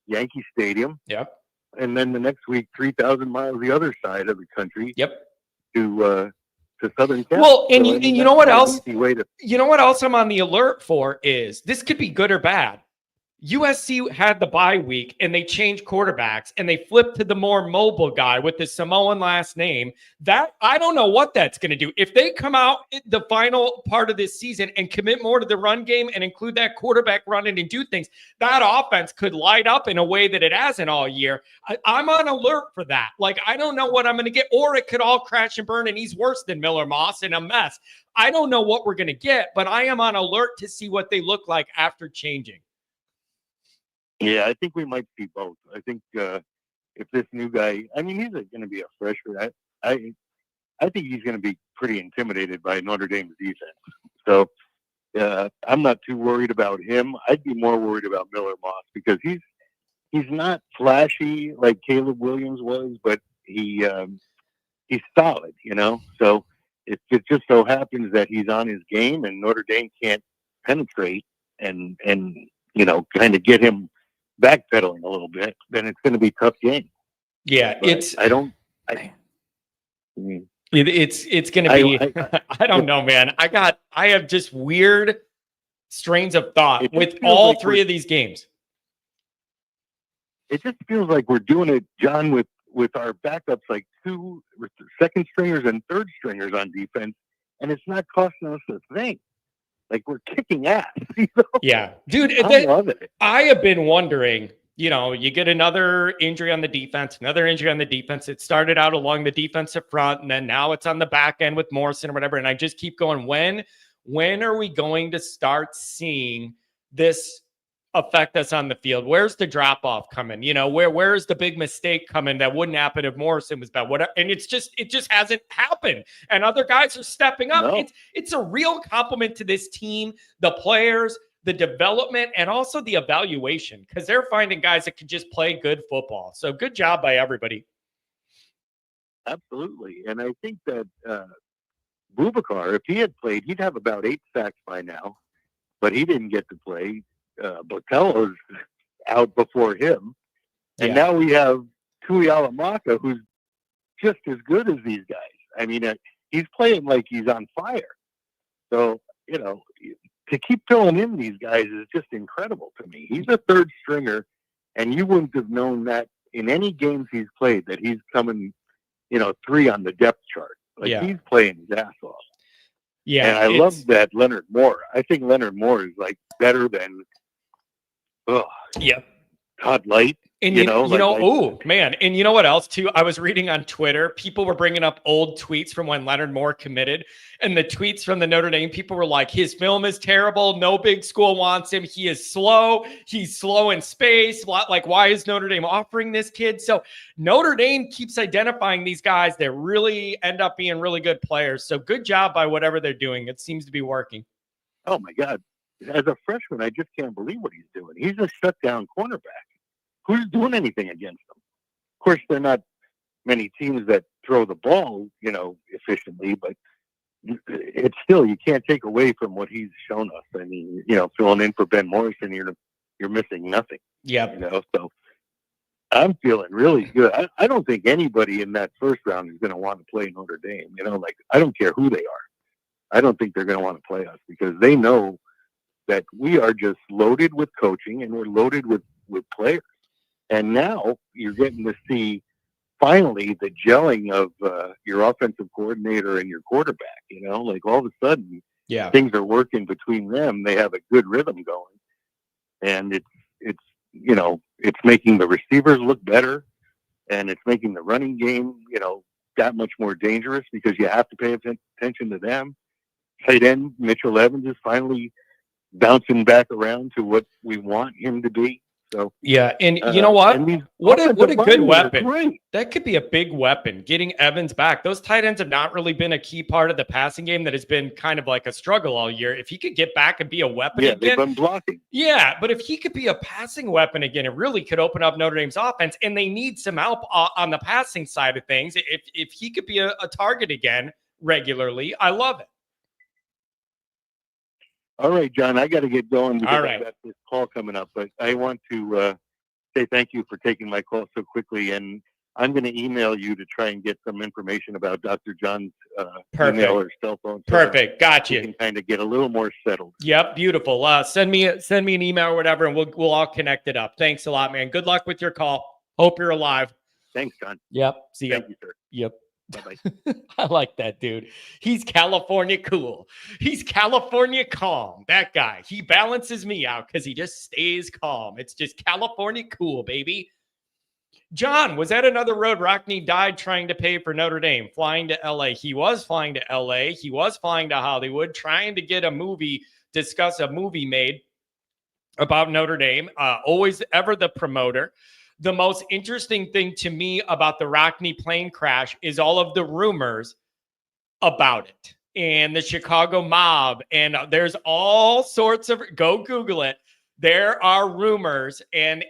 Yankee Stadium. Yep. And then the next week, 3,000 miles the other side of the country. Yep. To Southern Cal. Well, and so, you know what else? Way to... You know what else I'm on the alert for is this could be good or bad. USC had the bye week and they changed quarterbacks and they flipped to the more mobile guy with the Samoan last name. That I don't know what that's going to do. If they come out in the final part of this season and commit more to the run game and include that quarterback running and do things, that offense could light up in a way that it hasn't all year. I'm on alert for that. Like, I don't know what I'm going to get, or it could all crash and burn and he's worse than Miller Moss and a mess. I don't know what we're going to get, but I am on alert to see what they look like after changing. Yeah, I think we might see both. I think if this new guy, I mean, he's going to be a freshman. I think he's going to be pretty intimidated by Notre Dame's defense. So I'm not too worried about him. I'd be more worried about Miller Moss, because he's not flashy like Caleb Williams was, but he's solid, you know. So if it just so happens that he's on his game and Notre Dame can't penetrate and you know, kind of get him backpedaling a little bit, then it's going to be a tough game. Yeah, but it's going to be. I don't know, man. I have just weird strains of thought with all like three of these games. It just feels like we're doing it, John, with our backups, like two second stringers and third stringers on defense, and it's not costing us a thing. Like, we're kicking ass. You know? Yeah, dude. I love it. I have been wondering, you know, you get another injury on the defense, another injury on the defense. It started out along the defensive front, and then now it's on the back end with Morrison or whatever. And I just keep going, when are we going to start seeing this affect us on the field? Where's the drop off coming? You know, where's the big mistake coming that wouldn't happen if Morrison was bad? Whatever. And it just hasn't happened. And other guys are stepping up. No. It's a real compliment to this team, the players, the development, and also the evaluation, because they're finding guys that can just play good football. So good job by everybody. Absolutely. And I think that Boubacar, if he had played, he'd have about 8 sacks by now, but he didn't get to play. Botello's out before him. And now we have Tui Alamaka, who's just as good as these guys. I mean, he's playing like he's on fire. So, you know, to keep filling in these guys is just incredible to me. He's a third stringer, and you wouldn't have known that in any games he's played that he's coming, you know, 3 on the depth chart. Like, he's playing his ass off. Yeah. And I love that Leonard Moore. I think Leonard Moore is, like, better than Todd Light. And oh man. And you know what else too? I was reading on Twitter, people were bringing up old tweets from when Leonard Moore committed, and the tweets from the Notre Dame people were like, his film is terrible. No big school wants him. He is slow. He's slow in space. Like, why is Notre Dame offering this kid? So Notre Dame keeps identifying these guys that really end up being really good players. So good job by whatever they're doing. It seems to be working. Oh my God. As a freshman, I just can't believe what he's doing. He's a shutdown cornerback. Who's doing anything against him? Of course, there are not many teams that throw the ball, you know, efficiently, but it's still, you can't take away from what he's shown us. I mean, you know, filling in for Ben Morrison, you're missing nothing. Yeah. You know, so I'm feeling really good. I don't think anybody in that first round is going to want to play Notre Dame. You know, like, I don't care who they are. I don't think they're going to want to play us, because they know that we are just loaded with coaching and we're loaded with players. And now you're getting to see finally the gelling of your offensive coordinator and your quarterback. You know, like, all of a sudden, things are working between them. They have a good rhythm going, and it's you know, it's making the receivers look better, and it's making the running game, you know, that much more dangerous, because you have to pay attention to them. Tight end Mitchell Evans is finally bouncing back around to what we want him to be. So and you know what? What a good weapon. That could be a big weapon, getting Evans back. Those tight ends have not really been a key part of the passing game that has been kind of like a struggle all year. If he could get back and be a weapon again. They've been blocking. Yeah, but if he could be a passing weapon again, it really could open up Notre Dame's offense, and they need some help on the passing side of things. If he could be a target again regularly, I love it. All right, John, I got to get going because All right. I've got this call coming up. But I want to say thank you for taking my call so quickly. And I'm going to email you to try and get some information about Dr. John's email or cell phone. Perfect. Got You you. can kind of get a little more settled. Yep. Beautiful. Send me an email or whatever, and we'll all connect it up. Thanks a lot, man. Good luck with your call. Hope you're alive. Thanks, John. Yep. See you. Thank you, sir. Yep. Bye-bye. I like that dude. He's California cool. He's California calm. That guy. He balances me out because he just stays calm. It's just California cool, baby. John, was that another road Rockne died trying to pay for Notre Dame, flying to LA? He was flying to LA. He was flying to Hollywood, trying to get discuss a movie made about Notre Dame. Always ever the promoter. The most interesting thing to me about the Rockne plane crash is all of the rumors about it and the Chicago mob. And there's all sorts of, go Google it. There are rumors and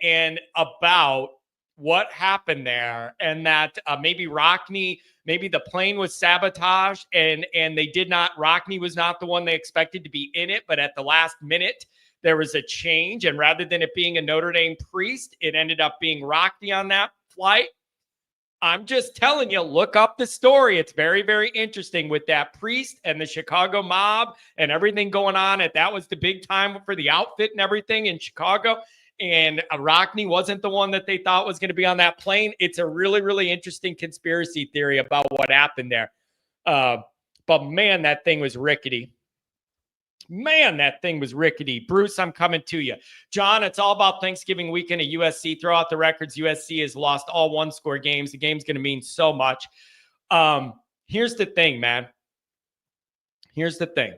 about what happened there, and that maybe the plane was sabotaged and Rockne was not the one they expected to be in it, but at the last minute, there was a change. And rather than it being a Notre Dame priest, it ended up being Rockne on that flight. I'm just telling you, look up the story. It's very, very interesting with that priest and the Chicago mob and everything going on. And that was the big time for the outfit and everything in Chicago. And Rockne wasn't the one that they thought was going to be on that plane. It's a really, really interesting conspiracy theory about what happened there. But man, that thing was rickety. Bruce, I'm coming to you. John, it's all about Thanksgiving weekend at USC. Throw out the records. USC has lost all one-score games. The game's going to mean so much. Here's the thing, man. Here's the thing.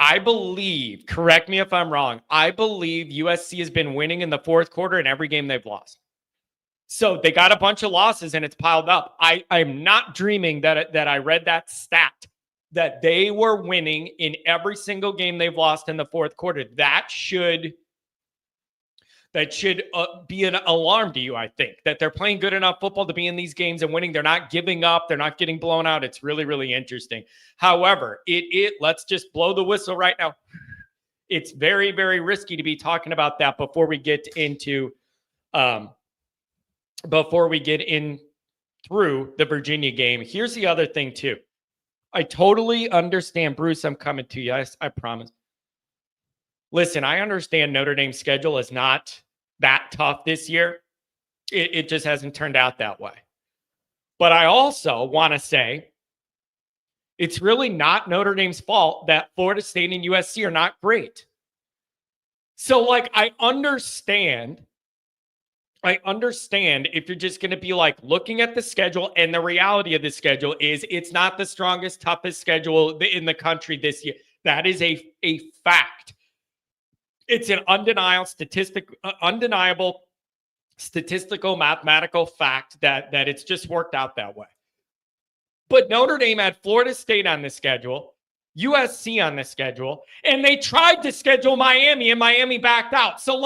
I believe, correct me if I'm wrong, I believe USC has been winning in the fourth quarter in every game they've lost. So they got a bunch of losses and it's piled up. I'm not dreaming that I read that stat that they were winning in every single game they've lost in the fourth quarter. That should be an alarm to you, I think, that they're playing good enough football to be in these games and winning. They're not giving up. They're not getting blown out. It's really, really interesting. However, let's just blow the whistle right now. It's very, very risky to be talking about that before we get into through the Virginia game. Here's the other thing too. I totally understand, Bruce. I'm coming to you. I promise. Listen, I understand Notre Dame's schedule is not that tough this year. It just hasn't turned out that way. But I also want to say it's really not Notre Dame's fault that Florida State and USC are not great. So, I understand if you're just going to be looking at the schedule, and the reality of the schedule is it's not the strongest, toughest schedule in the country this year. That is a fact. It's an undeniable statistical, mathematical fact that it's just worked out that way. But Notre Dame had Florida State on the schedule, USC on the schedule, and they tried to schedule Miami, and Miami backed out. So,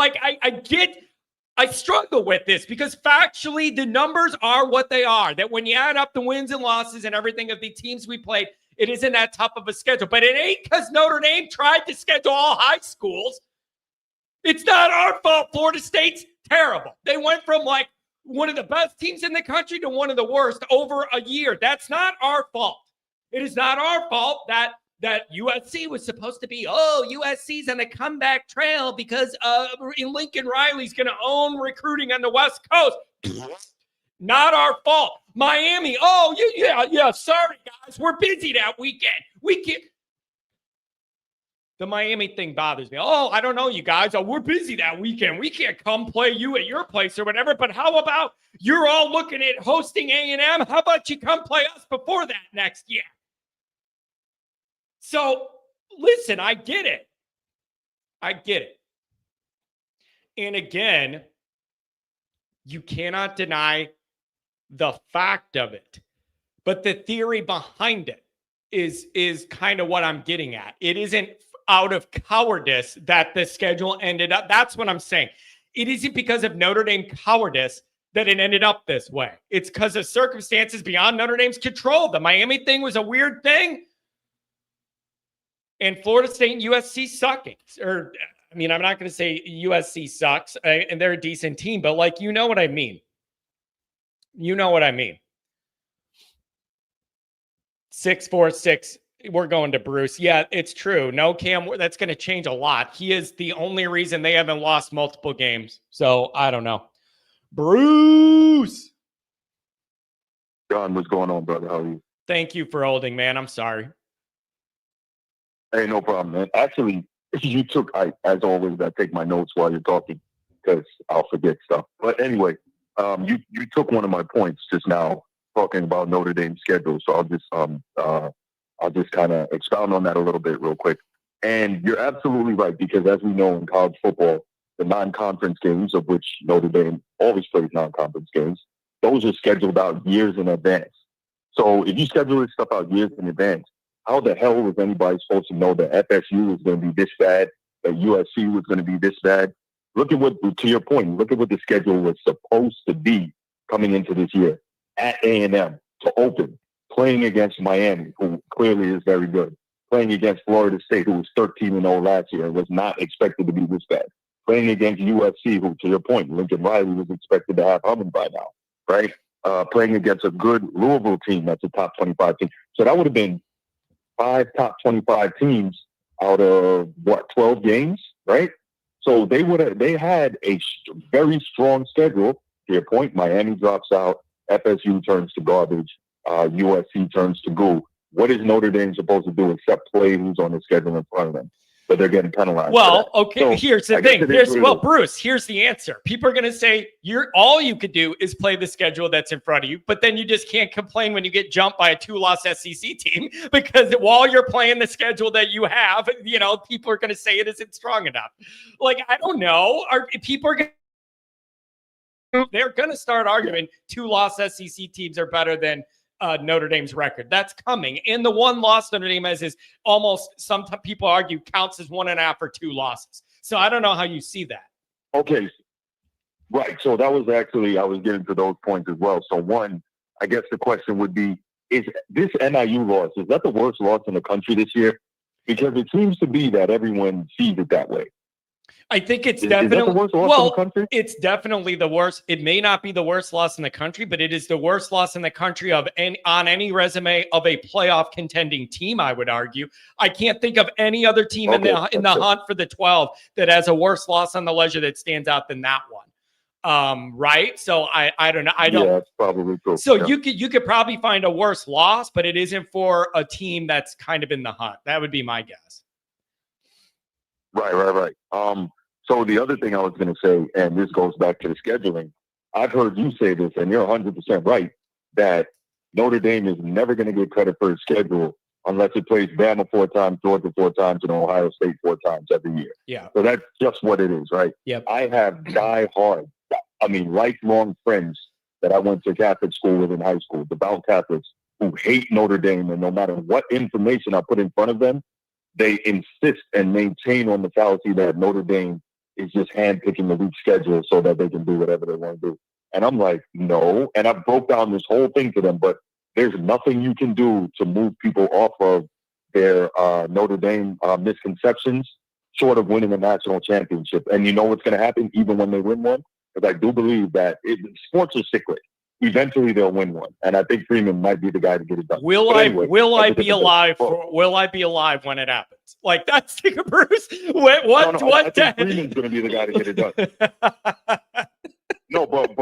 I struggle with this because factually the numbers are what they are, that when you add up the wins and losses and everything of the teams we played, it isn't that tough of a schedule. But it ain't because Notre Dame tried to schedule all high schools. It's not our fault. Florida State's terrible. They went from one of the best teams in the country to one of the worst over a year. That's not our fault. It is not our fault that USC was supposed to be, USC's on the comeback trail because Lincoln Riley's going to own recruiting on the West Coast. Not our fault. Miami, yeah, sorry, guys. We're busy that weekend. We can't. The Miami thing bothers me. I don't know, you guys. We're busy that weekend. We can't come play you at your place or whatever. But how about you're all looking at hosting A&M? How about you come play us before that next year? So, listen, I get it. And again, you cannot deny the fact of it. But the theory behind it is kind of what I'm getting at. It isn't out of cowardice that the schedule ended up. That's what I'm saying. It isn't because of Notre Dame cowardice that it ended up this way. It's because of circumstances beyond Notre Dame's control. The Miami thing was a weird thing. And Florida State and USC sucking. Or, I mean, I'm not going to say USC sucks, and they're a decent team, but like, you know what I mean. You know what I mean. 646. We're going to Bruce. Yeah, it's true. No Cam, that's going to change a lot. He is the only reason they haven't lost multiple games. So I don't know. Bruce. John, what's going on, brother? How are you? Thank you for holding, man. I'm sorry. Hey, no problem, man. Actually, as always, I take my notes while you're talking because I'll forget stuff. But anyway, you took one of my points just now talking about Notre Dame's schedule. So I'll just kind of expound on that a little bit real quick. And you're absolutely right, because as we know in college football, the non-conference games, of which Notre Dame always plays non-conference games, those are scheduled out years in advance. So if you schedule this stuff out years in advance, how the hell was anybody supposed to know that FSU was going to be this bad, that USC was going to be this bad? Look at what, to your point, look at what the schedule was supposed to be coming into this year. At A&M to open, playing against Miami, who clearly is very good, playing against Florida State, who was 13-0 last year and was not expected to be this bad, playing against USC, who, to your point, Lincoln Riley was expected to have humming by now, right? Playing against a good Louisville team that's a top 25 team. So that would have been 5 top 25 teams out of, 12 games, right? So they had a very strong schedule. To your point, Miami drops out, FSU turns to garbage, USC turns to goo. What is Notre Dame supposed to do except play who's on the schedule in front of them? But they're getting penalized. Well, okay, so here's the thing. Bruce, here's the answer. People are going to say all you could do is play the schedule that's in front of you, but then you just can't complain when you get jumped by a 2-loss SEC team, because while you're playing the schedule that you have, people are going to say it isn't strong enough. Like, I don't know. They're going to start arguing 2-loss SEC teams are better than Notre Dame's record. That's coming. And the one loss Notre Dame has is almost, some people argue, counts as 1.5 or 2 losses. So I don't know how you see that. Okay. Right. So that was actually, I was getting to those points as well. So one, I guess the question would be, is this NIU loss, is that the worst loss in the country this year? Because it seems to be that everyone sees it that way. I think it's definitely the worst loss in the country? It's definitely the worst. It may not be the worst loss in the country, but it is the worst loss in the country on any resume of a playoff contending team, I would argue. I can't think of any other team in the hunt for the 12 that has a worse loss on the ledger that stands out than that one. Right? So I don't know. I don't. Yeah, that's probably true. So yeah. You could probably find a worse loss, but it isn't for a team that's kind of in the hunt. That would be my guess. Right. So the other thing I was going to say, and this goes back to the scheduling, I've heard you say this, and you're 100% right, that Notre Dame is never going to get credit for its schedule unless it plays Bama 4 times, Georgia 4 times, and Ohio State 4 times every year. Yeah. So that's just what it is, right? Yep. I have lifelong friends that I went to Catholic school with in high school, devout Catholics, who hate Notre Dame, and no matter what information I put in front of them, they insist and maintain on the fallacy that Notre Dame is just handpicking the week schedule so that they can do whatever they want to do. And I'm like, no. And I broke down this whole thing to them, but there's nothing you can do to move people off of their Notre Dame misconceptions short of winning a national championship. And you know what's going to happen even when they win one? Because I do believe that sports are cyclic. Eventually they'll win one, and I think Freeman might be the guy to get it done. Will I be alive when it happens? Like, that's the Bruce. I think Freeman's going to be the guy to get it done. No, but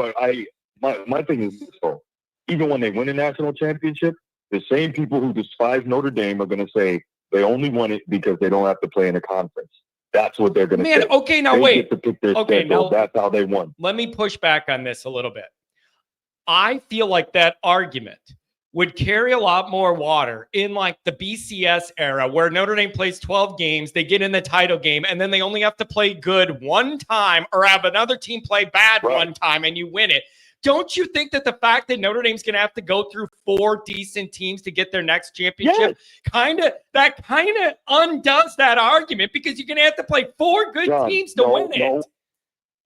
my thing is this, though. Even when they win a national championship, the same people who despise Notre Dame are going to say they only won it because they don't have to play in a conference. That's what they're going to say. Man, okay, now wait. Get to pick their schedule. That's how they won. Let me push back on this a little bit. I feel like that argument would carry a lot more water in like the BCS era, where Notre Dame plays 12 games, they get in the title game, and then they only have to play good one time or have another team play bad one time and you win it. Don't you think that the fact that Notre Dame's going to have to go through 4 decent teams to get their next championship kind of undoes that argument, because you're going to have to play 4 good teams to win it?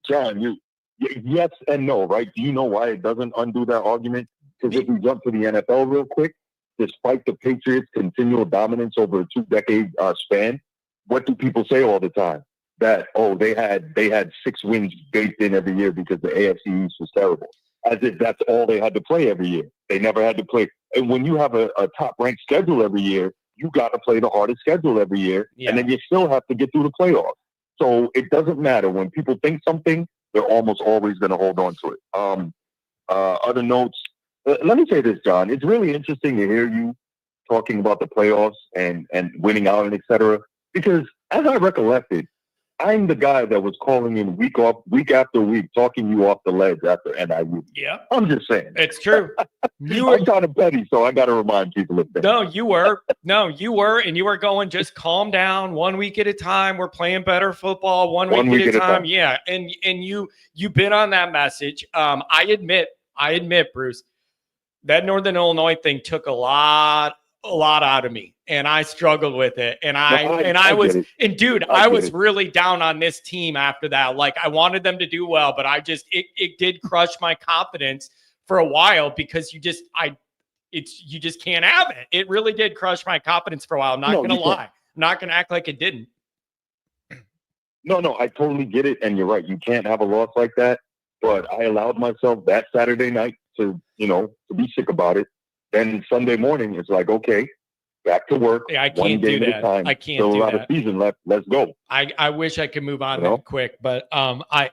John, yes and no, right? Do you know why it doesn't undo that argument? Because if we jump to the NFL real quick, despite the Patriots' continual dominance over a 2-decade span, what do people say all the time? That, they had 6 wins baked in every year because the AFC East was terrible. As if that's all they had to play every year. They never had to play. And when you have a top-ranked schedule every year, you got to play the hardest schedule every year, and then you still have to get through the playoffs. So it doesn't matter. When people think something, they're almost always going to hold on to it. Other notes. Let me say this, John. It's really interesting to hear you talking about the playoffs and winning out and et cetera, because as I recollected, I'm the guy that was calling in week after week, talking you off the ledge after NIU. Yeah. I'm just saying. It's true. I'm kind of petty, so I got to remind people of that. No, you were. And you were going, just calm down, 1 week at a time. We're playing better football one week at a time. Yeah. And you've been on that message. I admit, Bruce, that Northern Illinois thing took a lot out of me, and I struggled with it. And I was really down on this team after that. Like, I wanted them to do well, but it did crush my confidence for a while, because you just can't have it. It really did crush my confidence for a while. I'm not going to lie. I'm not going to act like it didn't. No, I totally get it. And you're right. You can't have a loss like that. But I allowed myself that Saturday night to be sick about it. Then Sunday morning, it's like, okay, back to work. Yeah, I can't do that. I can't do that. Still a lot of season left. Let's go. I wish I could move on that quick, but I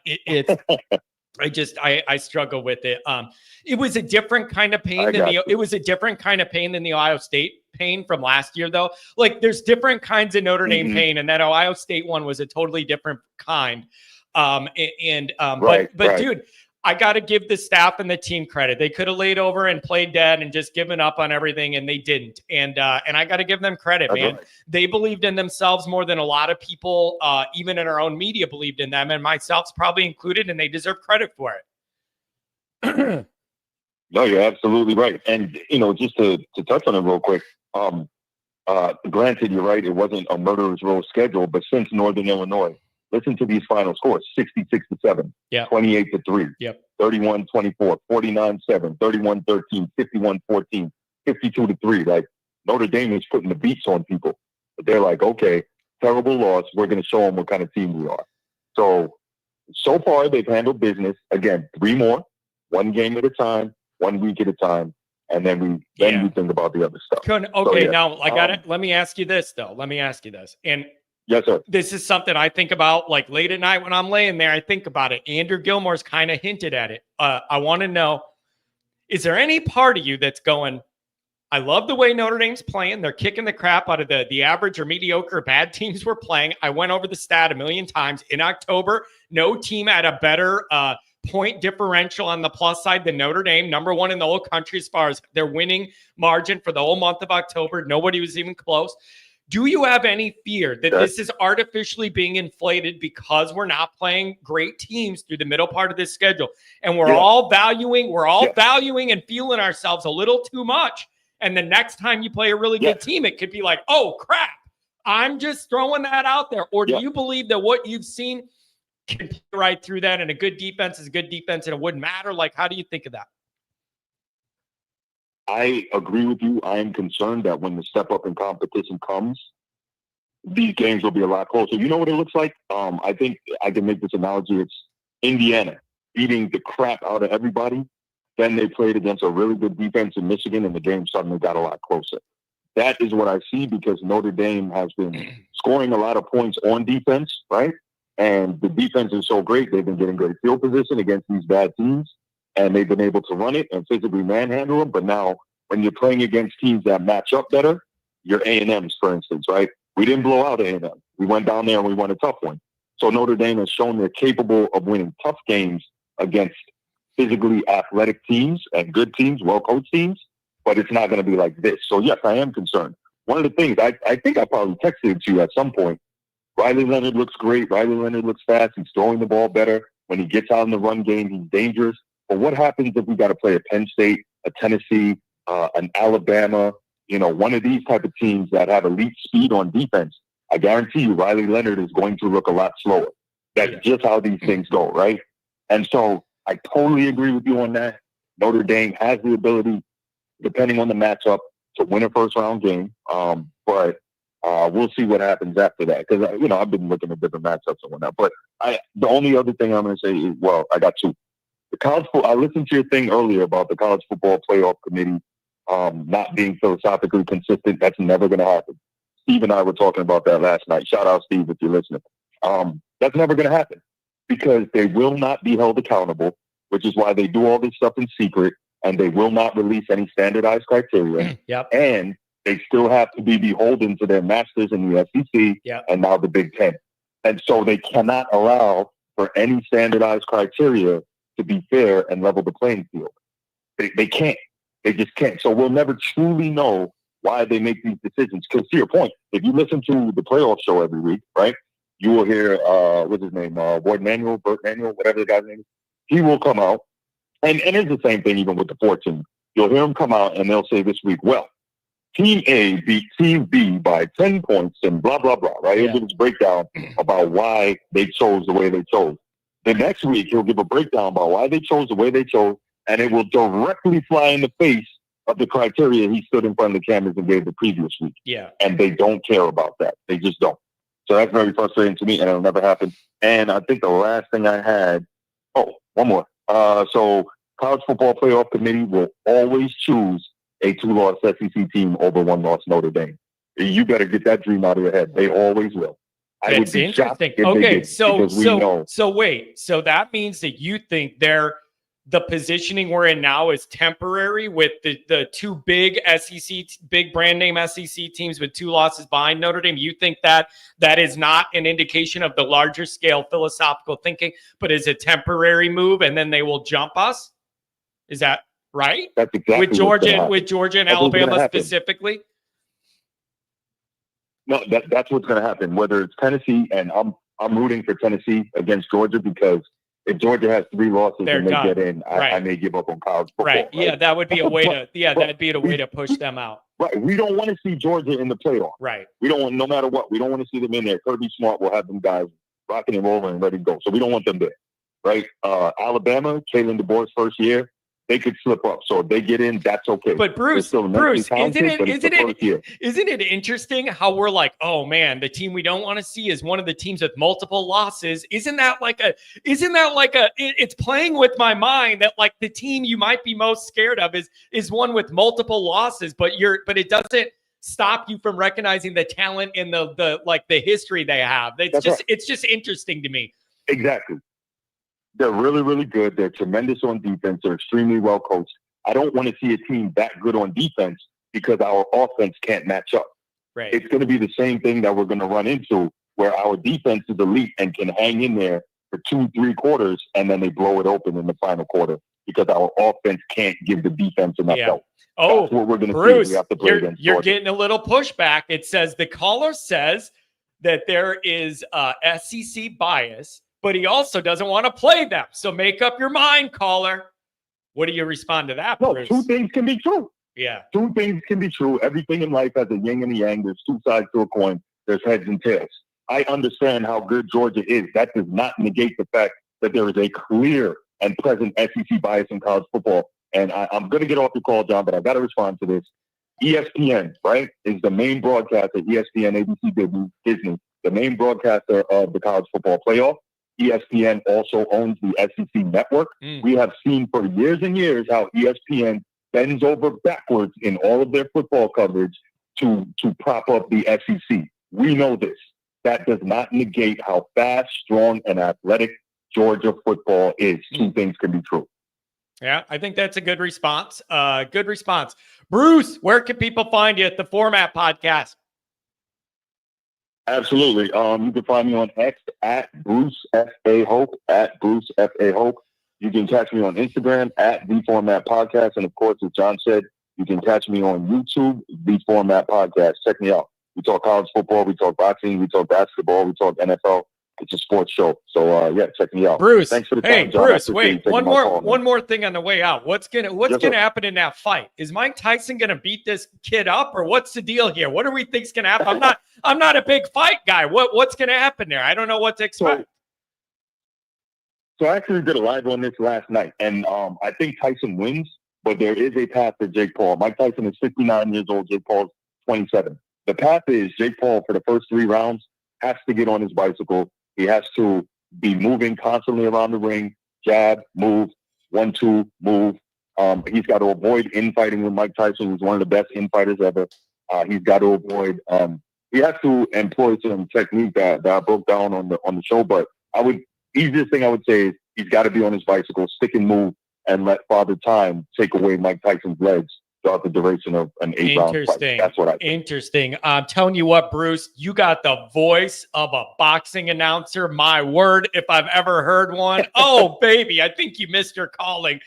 struggle with it. It was a different kind of pain than the Ohio State pain from last year, though. Like, there's different kinds of Notre Dame pain, and that Ohio State one was a totally different kind. Dude, I got to give the staff and the team credit. They could have laid over and played dead and just given up on everything, and they didn't. And I got to give them credit, man. Right. They believed in themselves more than a lot of people, even in our own media, believed in them, and myself's probably included, and they deserve credit for it. No, you're absolutely right. And, just to touch on it real quick, granted, you're right, it wasn't a murderer's row schedule, but since Northern Illinois, listen to these final scores: 66-7, 28-3, 31-24, 49-7, 31-13, 51-14, 52-3. Like, Notre Dame is putting the beats on people. But they're like, okay, terrible loss. We're going to show them what kind of team we are. So far, they've handled business. Again, 3 more, 1 game at a time, 1 week at a time. And then we think about the other stuff. Now I got it. Let me ask you this, though. And yes, sir. This is something I think about, like, late at night when I'm laying there. I think about it. Andrew Gilmore's kind of hinted at it. I want to know, is there any part of you that's going, I love the way Notre Dame's playing. They're kicking the crap out of the average or mediocre bad teams we're playing. I went over the stat a million times. In October, no team had a better point differential on the plus side than Notre Dame, number 1 in the whole country as far as their winning margin for the whole month of October. Nobody was even close. Do you have any fear that this is artificially being inflated because we're not playing great teams through the middle part of this schedule, and we're all valuing and feeling ourselves a little too much? And the next time you play a really good team, it could be like, oh crap, I'm just throwing that out there. Or do you believe that what you've seen can play right through that, and a good defense is a good defense and it wouldn't matter? Like, how do you think of that? I agree with you. I am concerned that when the step up in competition comes, these games will be a lot closer. You know what it looks like? I think I can make this analogy. It's Indiana beating the crap out of everybody. Then they played against a really good defense in Michigan, and the game suddenly got a lot closer. That is what I see, because Notre Dame has been scoring a lot of points on defense, right? And the defense is so great. They've been getting great field position against these bad teams, and they've been able to run it and physically manhandle them. But now, when you're playing against teams that match up better, your A&Ms, for instance, right? We didn't blow out A&M. We went down there and we won a tough one. So Notre Dame has shown they're capable of winning tough games against physically athletic teams and good teams, well-coached teams, but it's not going to be like this. So, yes, I am concerned. One of the things, I think I probably texted it to you at some point, Riley Leonard looks great. Riley Leonard looks fast. He's throwing the ball better. When he gets out in the run game, he's dangerous. But what happens if we got to play a Penn State, a Tennessee, an Alabama, one of these type of teams that have elite speed on defense? I guarantee you Riley Leonard is going to look a lot slower. That's just how these things go, right? And so I totally agree with you on that. Notre Dame has the ability, depending on the matchup, to win a first round game. But we'll see what happens after that. Because, I've been looking at different matchups and whatnot. But the only other thing I'm going to say is, well, I got two. I listened to your thing earlier about the college football playoff committee not being philosophically consistent. That's never going to happen. Steve and I were talking about that last night. Shout out, Steve, if you're listening. That's never going to happen because they will not be held accountable, which is why they do all this stuff in secret, and they will not release any standardized criteria. Yep. And they still have to be beholden to their masters in the SEC and now the Big Ten. And so they cannot allow for any standardized criteria to be fair and level the playing field. They can't. They just can't. So we'll never truly know why they make these decisions. Because to your point, if you listen to the playoff show every week, right, you will hear, what's his name, Bert Manuel, whatever the guy's name is. He will come out. And it's the same thing even with the 14. You'll hear him come out and they'll say this week, well, Team A beat Team B by 10 points and blah, blah, blah, right? He'll give this breakdown about why they chose the way they chose. The next week, he'll give a breakdown about why they chose the way they chose, and it will directly fly in the face of the criteria he stood in front of the cameras and gave the previous week. Yeah. And they don't care about that. They just don't. So that's very frustrating to me, and it'll never happen. And I think the last thing I had, one more. So College Football Playoff Committee will always choose a 2-loss SEC team over 1-loss Notre Dame. You better get that dream out of your head. They always will. That's interesting. Okay, so wait. So that means that you think the positioning we're in now is temporary with the two big big brand name SEC teams with 2 losses behind Notre Dame. You think that is not an indication of the larger scale philosophical thinking, but is a temporary move, and then they will jump us? Is that right? That's exactly with Georgia and Alabama specifically. No, that's what's going to happen. Whether it's Tennessee, and I'm rooting for Tennessee against Georgia because if Georgia has 3 losses and they get in, I may give up on college football. Right. Yeah, that would be a way that'd be a way to push them out. Right. We don't want to see Georgia in the playoff. Right. We don't want, no matter what, we don't want to see them in there. Kirby Smart will have them guys rocking and rolling and ready to go. So we don't want them there. Right. Alabama, Kalen DeBoer's first year, they could slip up. So if they get in, that's okay. But Bruce, isn't it interesting how we're like, oh man, the team we don't want to see is one of the teams with multiple losses? Isn't that like it's playing with my mind that like the team you might be most scared of is one with multiple losses, but it doesn't stop you from recognizing the talent and the history they have. It's just interesting to me. Exactly. They're really, really good. They're tremendous on defense. They're extremely well coached. I don't want to see a team that good on defense because our offense can't match up. Right. It's going to be the same thing that we're going to run into where our defense is elite and can hang in there for 2-3 quarters, and then they blow it open in the final quarter because our offense can't give the defense enough help. Oh, that's what we're going to Bruce, see. We have to play against you're Georgia. getting a little pushback. It says the caller says that there is SEC bias, but he also doesn't want to play them. So make up your mind, caller. What do you respond to that, Bruce? 2 things can be true. Yeah. 2 things can be true. Everything in life has a yin and a yang. There's 2 sides to a coin. There's heads and tails. I understand how good Georgia is. That does not negate the fact that there is a clear and present SEC bias in college football. And I'm going to get off the call, John, but I've got to respond to this. ESPN, right, is the main broadcaster, ESPN, ABC, Disney, the main broadcaster of the college football playoff. ESPN also owns the SEC network. We have seen for years and years how ESPN bends over backwards in all of their football coverage to prop up the SEC. We know this. That does not negate how fast, strong, and athletic Georgia football is. 2 things can be true. Yeah, I think that's a good response. Good response. Bruce, where can people find you at the Format Podcast? Absolutely. You can find me on X at Bruce F.A. Hope, at Bruce F.A. Hope. You can catch me on Instagram at The Format Podcast. And of course, as John said, you can catch me on YouTube, The Format Podcast. Check me out. We talk college football, we talk boxing, we talk basketball, we talk NFL. It's a sports show. So check me out. Bruce, thanks for the time, John. Bruce, wait, one more thing on the way out. What's gonna happen in that fight? Is Mike Tyson gonna beat this kid up, or what's the deal here? What do we think's gonna happen? I'm not a big fight guy. What's gonna happen there? I don't know what to expect. So I actually did a live on this last night, and I think Tyson wins, but there is a path for Jake Paul. Mike Tyson is 59 years old. Jake Paul's 27. The path is Jake Paul for the first 3 rounds has to get on his bicycle. He has to be moving constantly around the ring, jab, move, 1-2, move. He's got to avoid infighting with Mike Tyson, who's one of the best infighters ever. He's got to avoid. He has to employ some technique that I broke down on the show. But easiest thing I would say is he's got to be on his bicycle, stick and move, and let Father Time take away Mike Tyson's legs throughout the duration of an 8-round fight. That's what I think. Interesting. I'm telling you what, Bruce, you got the voice of a boxing announcer. My word, if I've ever heard one. Oh, baby, I think you missed your calling.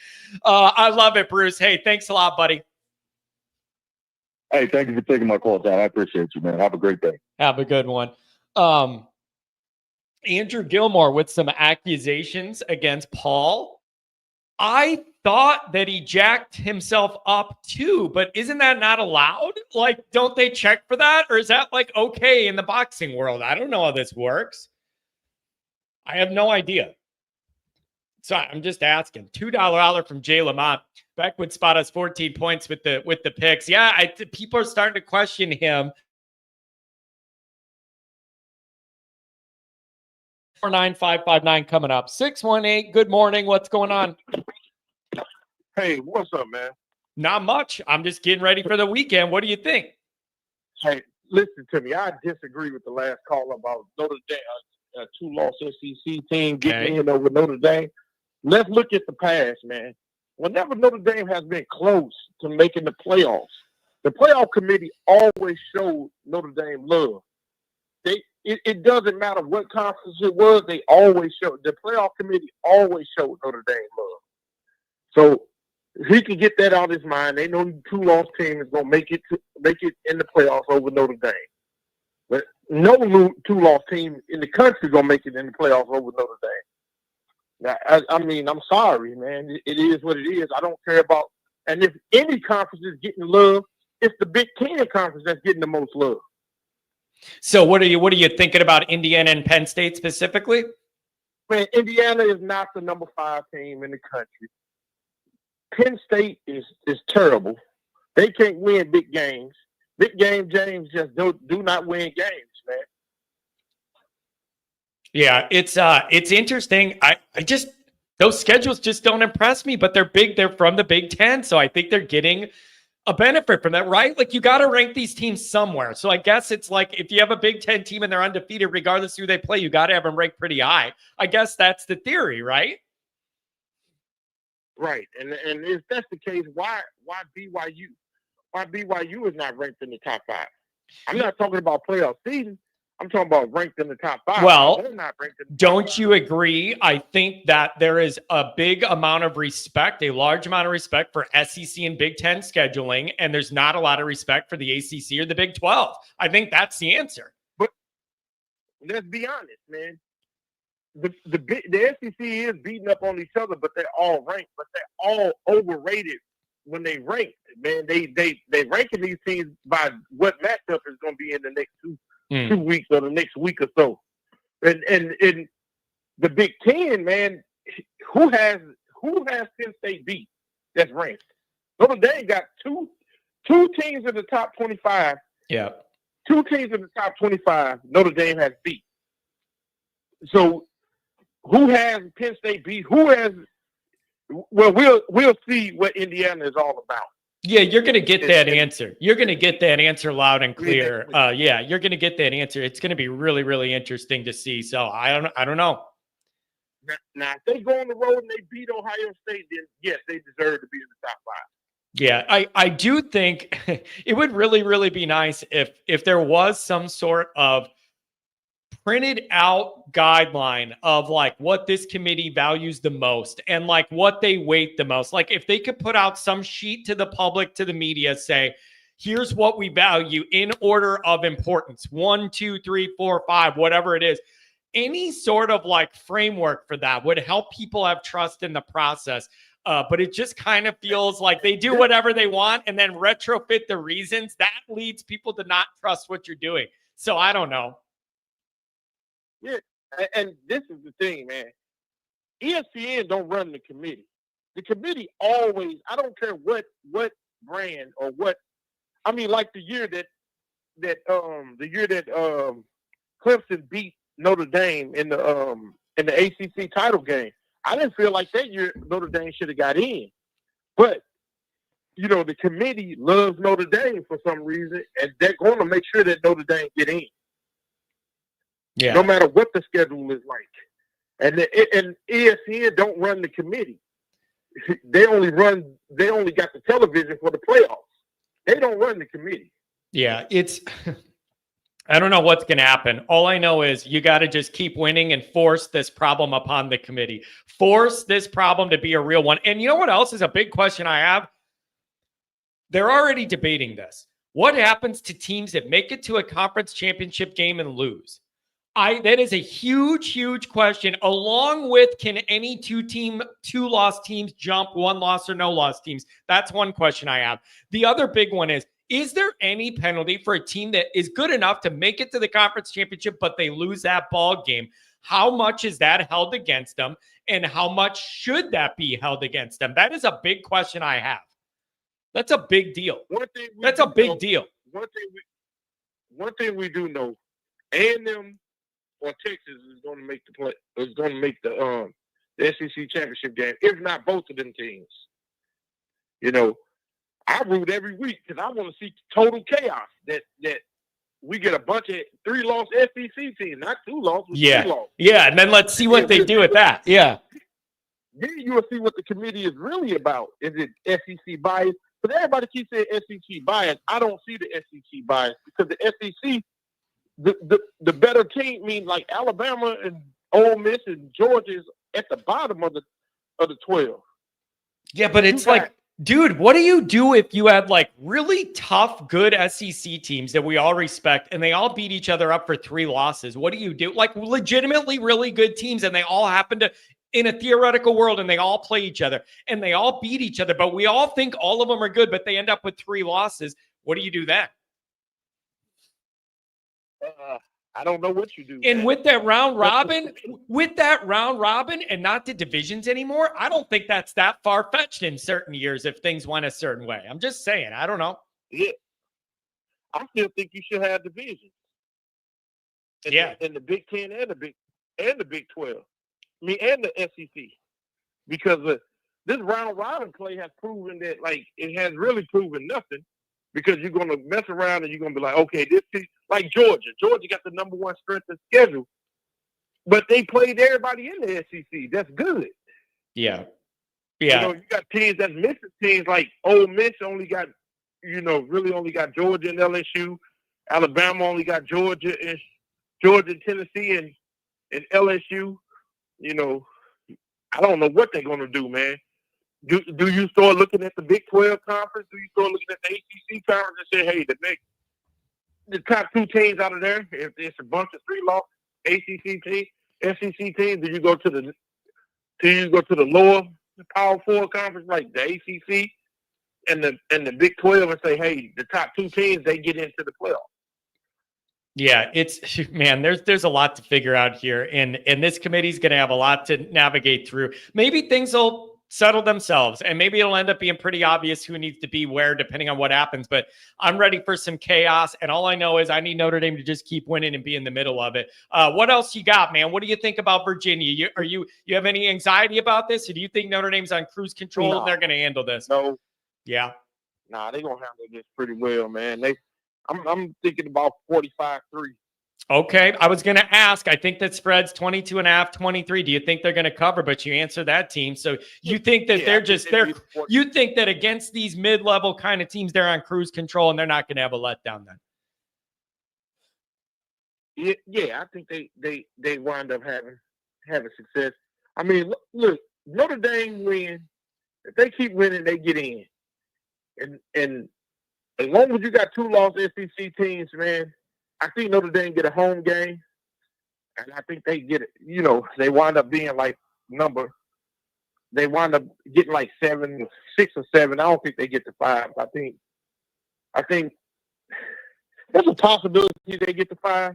I love it, Bruce. Hey, thanks a lot, buddy. Hey, thank you for taking my call, John. I appreciate you, man. Have a great day. Have a good one. Andrew Gilmore with some accusations against Paul. I thought that he jacked himself up too, but isn't that not allowed? Like, don't they check for that? Or is that like okay in the boxing world? I don't know how this works. I have no idea. So I'm just asking. $2 from Jay Lamont. Beck would spot us 14 points with the picks. Yeah, people are starting to question him. 49559 coming up. 618. Good morning. What's going on? Hey, what's up, man? Not much. I'm just getting ready for the weekend. What do you think? Hey, listen to me. I disagree with the last call about Notre Dame, a 2-loss SEC team getting in over Notre Dame. Let's look at the past, man. Whenever Notre Dame has been close to making the playoffs, the playoff committee always showed Notre Dame love. It doesn't matter what conference it was, they always showed. The playoff committee always showed Notre Dame love. So he can get that out of his mind. They know the 2-loss team is going to make it in the playoffs over Notre Dame. But no 2-loss team in the country is going to make it in the playoffs over Notre Dame. Now, I mean, I'm sorry, man. It is what it is. I don't care about. And if any conference is getting love, it's the Big Ten conference that's getting the most love. So what are you thinking about Indiana and Penn State specifically? Man, Indiana is not the number 5 team in the country. Penn State is terrible. They can't win big games. Big game James just do not win games, man. Yeah, it's interesting. I just those schedules just don't impress me, but they're big. They're from the Big Ten, so I think they're getting a benefit from that, right? Like, you got to rank these teams somewhere. So I guess it's like if you have a Big Ten team and they're undefeated, regardless of who they play, you got to have them ranked pretty high. I guess that's the theory, right? Right, and if that's the case, why BYU? Why BYU is not ranked in the top 5? I'm not talking about playoff season. I'm talking about ranked in the top 5. Well, don't you agree? I think that there is a big amount of respect, a large amount of respect for SEC and Big Ten scheduling, and there's not a lot of respect for the ACC or the Big 12. I think that's the answer. But let's be honest, man. The SEC is beating up on each other, but they're all ranked. But they're all overrated when they rank. Man, they ranking these teams by what matchup is going to be in the next 2 weeks or the next week or so. And in the Big Ten, man, who has Penn State beat that's ranked? Notre Dame got two teams in the top 25. Yeah. 2 teams in the top 25 Notre Dame has beat. So who has Penn State beat? Who has? Well, we'll see what Indiana is all about. Yeah, you're going to get that answer. You're going to get that answer loud and clear. Yeah, you're going to get that answer. It's going to be really, really interesting to see. So I don't know. Now, if they go on the road and they beat Ohio State, then yes, they deserve to be in the top 5. Yeah, I do think it would really, really be nice if there was some sort of printed out guideline of like what this committee values the most and like what they weight the most. Like if they could put out some sheet to the public, to the media, say, here's what we value in order of importance. 1, 2, 3, 4, 5, whatever it is. Any sort of like framework for that would help people have trust in the process. But it just kind of feels like they do whatever they want and then retrofit the reasons. That leads people to not trust what you're doing. So I don't know. Yeah, and this is the thing, man. ESPN don't run the committee. the committee always, I don't care what brand or what, I mean, like the year that Clemson beat Notre Dame in the ACC title game. I didn't feel like that year Notre Dame should have got in. But, you know, the committee loves Notre Dame for some reason, and they're going to make sure that Notre Dame get in. Yeah. No matter what the schedule is like. And ESPN don't run the committee. They only got the television for the playoffs. They don't run the committee. Yeah, I don't know what's going to happen. All I know is you got to just keep winning and force this problem upon the committee. Force this problem to be a real one. And you know what else is a big question I have? They're already debating this. What happens to teams that make it to a conference championship game and lose? That is a huge, huge question, along with can any two-loss teams jump one loss or no loss teams? That's one question I have. The other big one is there any penalty for a team that is good enough to make it to the conference championship, but they lose that ball game? How much is that held against them, and how much should that be held against them? That is a big question I have. That's a big deal. That's a big deal. One thing we do know, A&M or Texas is going to make the play. Is going to make the SEC championship game, if not both of them teams. You know, I root every week because I want to see total chaos. That we get a bunch of 3-loss SEC teams, not 2-loss. Yeah, 3-loss. yeah, and then let's see what they do with that. Yeah. Then you will see what the committee is really about. Is it SEC bias? But everybody keeps saying SEC bias. I don't see the SEC bias because the SEC. The better team means like Alabama and Ole Miss and Georgia is at the bottom of the 12. Yeah, but it's like, dude, what do you do if you had like really tough, good SEC teams that we all respect and they all beat each other up for 3 losses? What do you do? Like legitimately really good teams and they all happen to, in a theoretical world, and they all play each other and they all beat each other, but we all think all of them are good, but they end up with 3 losses. What do you do then? I don't know what you do. And man. with that round robin and not the divisions anymore, I don't think that's that far-fetched in certain years if things went a certain way. I'm just saying. I don't know. Yeah. I still think you should have divisions. In the Big 10 and the Big 12. I mean, and the SEC. Because this round robin play has proven that, like, it has really proven nothing. Because you're going to mess around and you're going to be like, okay, this is like Georgia. Georgia got the number 1 strength of schedule, but they played everybody in the SEC. That's good. Yeah. You know, you got teams that's missing teams like Ole Miss only got, really only got Georgia and LSU. Alabama only got Georgia, Tennessee, and LSU. You know, I don't know what they're going to do, man. Do you start looking at the Big 12 conference? Do you start looking at the ACC conference and say, hey, the top 2 teams out of there, if it's a bunch of 3-loss ACC teams, SEC teams, do you go to the lower Power 4 conference like the ACC and the Big 12 and say, hey, the top 2 teams, they get into the playoffs? Yeah, there's a lot to figure out here, and this committee's going to have a lot to navigate through. Maybe things will settle themselves, and maybe it'll end up being pretty obvious who needs to be where depending on what happens. But I'm ready for some chaos, and all I know is I need Notre Dame to just keep winning and be in the middle of it. What else you got, man? What do you think about Virginia? You have any anxiety about this, or do you think Notre Dame's on cruise control and they're going to handle this? No. Yeah. Nah, they're going to handle this pretty well, man. I'm thinking about 45-3. Okay. I was going to ask, I think that spread's 22.5, 23. Do you think they're going to cover? But you answer that team. So you think that you think that against these mid-level kind of teams, they're on cruise control and they're not going to have a letdown then? Yeah, I think they wind up having success. I mean, look, Notre Dame win. If they keep winning, they get in. And as long as you got 2-loss SEC teams, man, I think Notre Dame get a home game, and I think they get it. You know, they wind up being like they wind up getting like 6 or 7. I don't think they get to 5. I think there's a possibility they get to 5,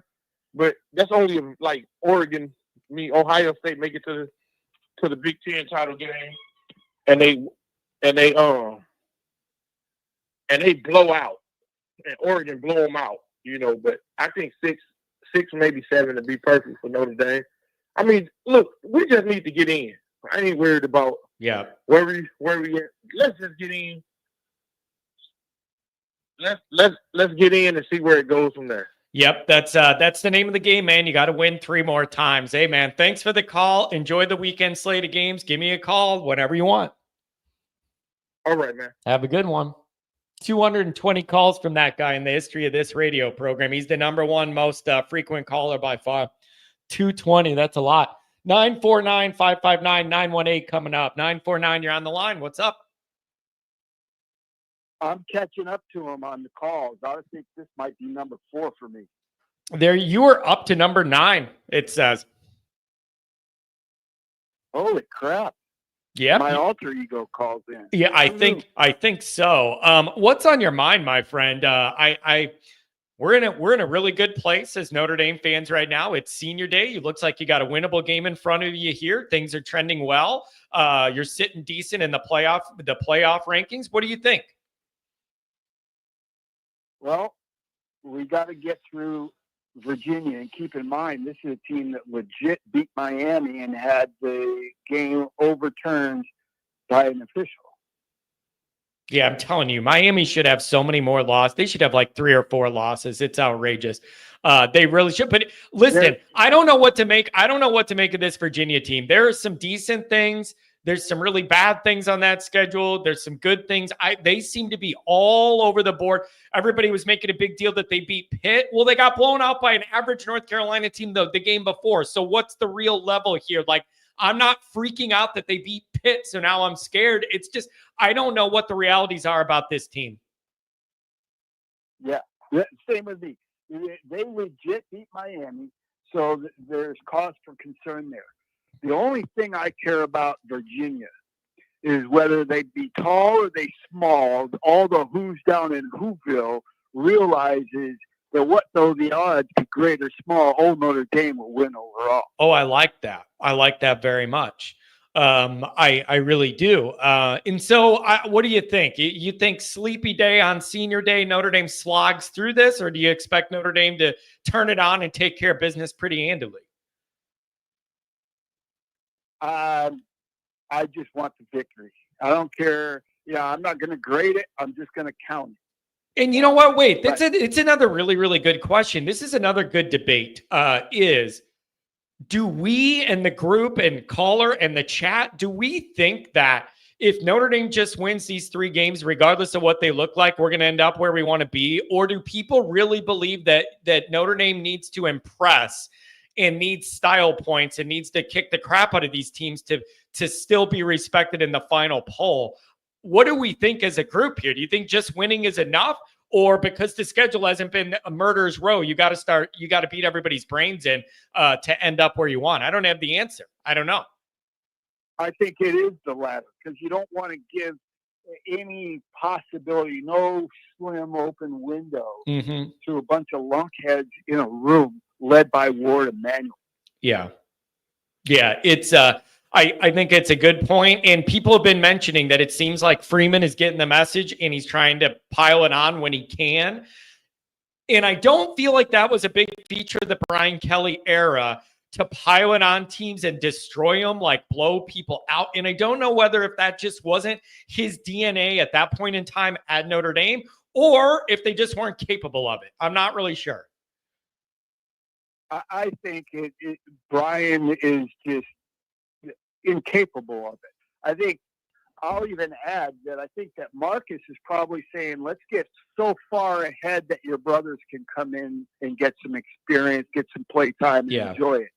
but that's only if, like, Ohio State make it to the Big 10 title game, and they blow out, and Oregon blow them out. But I think six, maybe 7 to be perfect for Notre Dame. I mean, look, we just need to get in. I ain't worried about where we at. Let's just get in. Let's get in and see where it goes from there. Yep, that's the name of the game, man. You got to win 3 more times. Hey, man, thanks for the call. Enjoy the weekend slate of games. Give me a call whenever you want. All right, man. Have a good one. 220 calls from that guy in the history of this radio program. He's the number one most frequent caller by far. 220, that's a lot. 949-559-918 coming up. 949, you're on the line. What's up? I'm catching up to him on the calls. I think this might be number 4 for me. There, you are up to number 9, it says. Holy crap. Yeah. My alter ego calls in. Yeah, I think so. What's on your mind, my friend? We're in a really good place as Notre Dame fans right now. It's senior day. It looks like you got a winnable game in front of you here. Things are trending well. You're sitting decent in the playoff rankings. What do you think? Well, we got to get through Virginia, and keep in mind this is a team that legit beat Miami and had the game overturned by an official. Yeah, I'm telling you, Miami should have so many more losses. They should have like 3 or 4 losses. It's outrageous. They really should. But listen, I don't know what to make. I don't know what to make of this Virginia team. There are some decent things. There's some really bad things on that schedule. There's some good things. They seem to be all over the board. Everybody was making a big deal that they beat Pitt. Well, they got blown out by an average North Carolina team the game before. So what's the real level here? Like, I'm not freaking out that they beat Pitt, so now I'm scared. It's just, I don't know what the realities are about this team. Yeah, same with me. They legit beat Miami, so there's cause for concern there. The only thing I care about Virginia is whether they be tall or they small. All the who's down in Whoville realizes that what though the odds be great or small, Old Notre Dame will win overall. Oh, I like that. I like that very much. I really do. And so what do you think? You think sleepy day on senior day, Notre Dame slogs through this, or do you expect Notre Dame to turn it on and take care of business pretty handily? I just want the victory. I don't care. Yeah, I'm not going to grade it. I'm just going to count it. And you know what? Wait, it's another really, really good question. This is another good debate. Do we and the group and caller and the chat, do we think that if Notre Dame just wins these 3 games, regardless of what they look like, we're going to end up where we want to be? Or do people really believe that Notre Dame needs to impress and needs style points and needs to kick the crap out of these teams to still be respected in the final poll? What do we think as a group here? Do you think just winning is enough? Or because the schedule hasn't been a murderer's row, you got to beat everybody's brains in to end up where you want? I don't have the answer. I don't know. I think it is the latter, because you don't want to give any possibility, no slim open window to a bunch of lunkheads in a room led by Ward and Manuel. Yeah. It's I think it's a good point. And people have been mentioning that it seems like Freeman is getting the message and he's trying to pile it on when he can. And I don't feel like that was a big feature of the Brian Kelly era, to pile it on teams and destroy them, like blow people out. And I don't know whether if that just wasn't his DNA at that point in time at Notre Dame, or if they just weren't capable of it. I'm not really sure. I think Brian is just incapable of it. I think I'll even add that I think that Marcus is probably saying, let's get so far ahead that your brothers can come in and get some experience, get some play time, and enjoy it.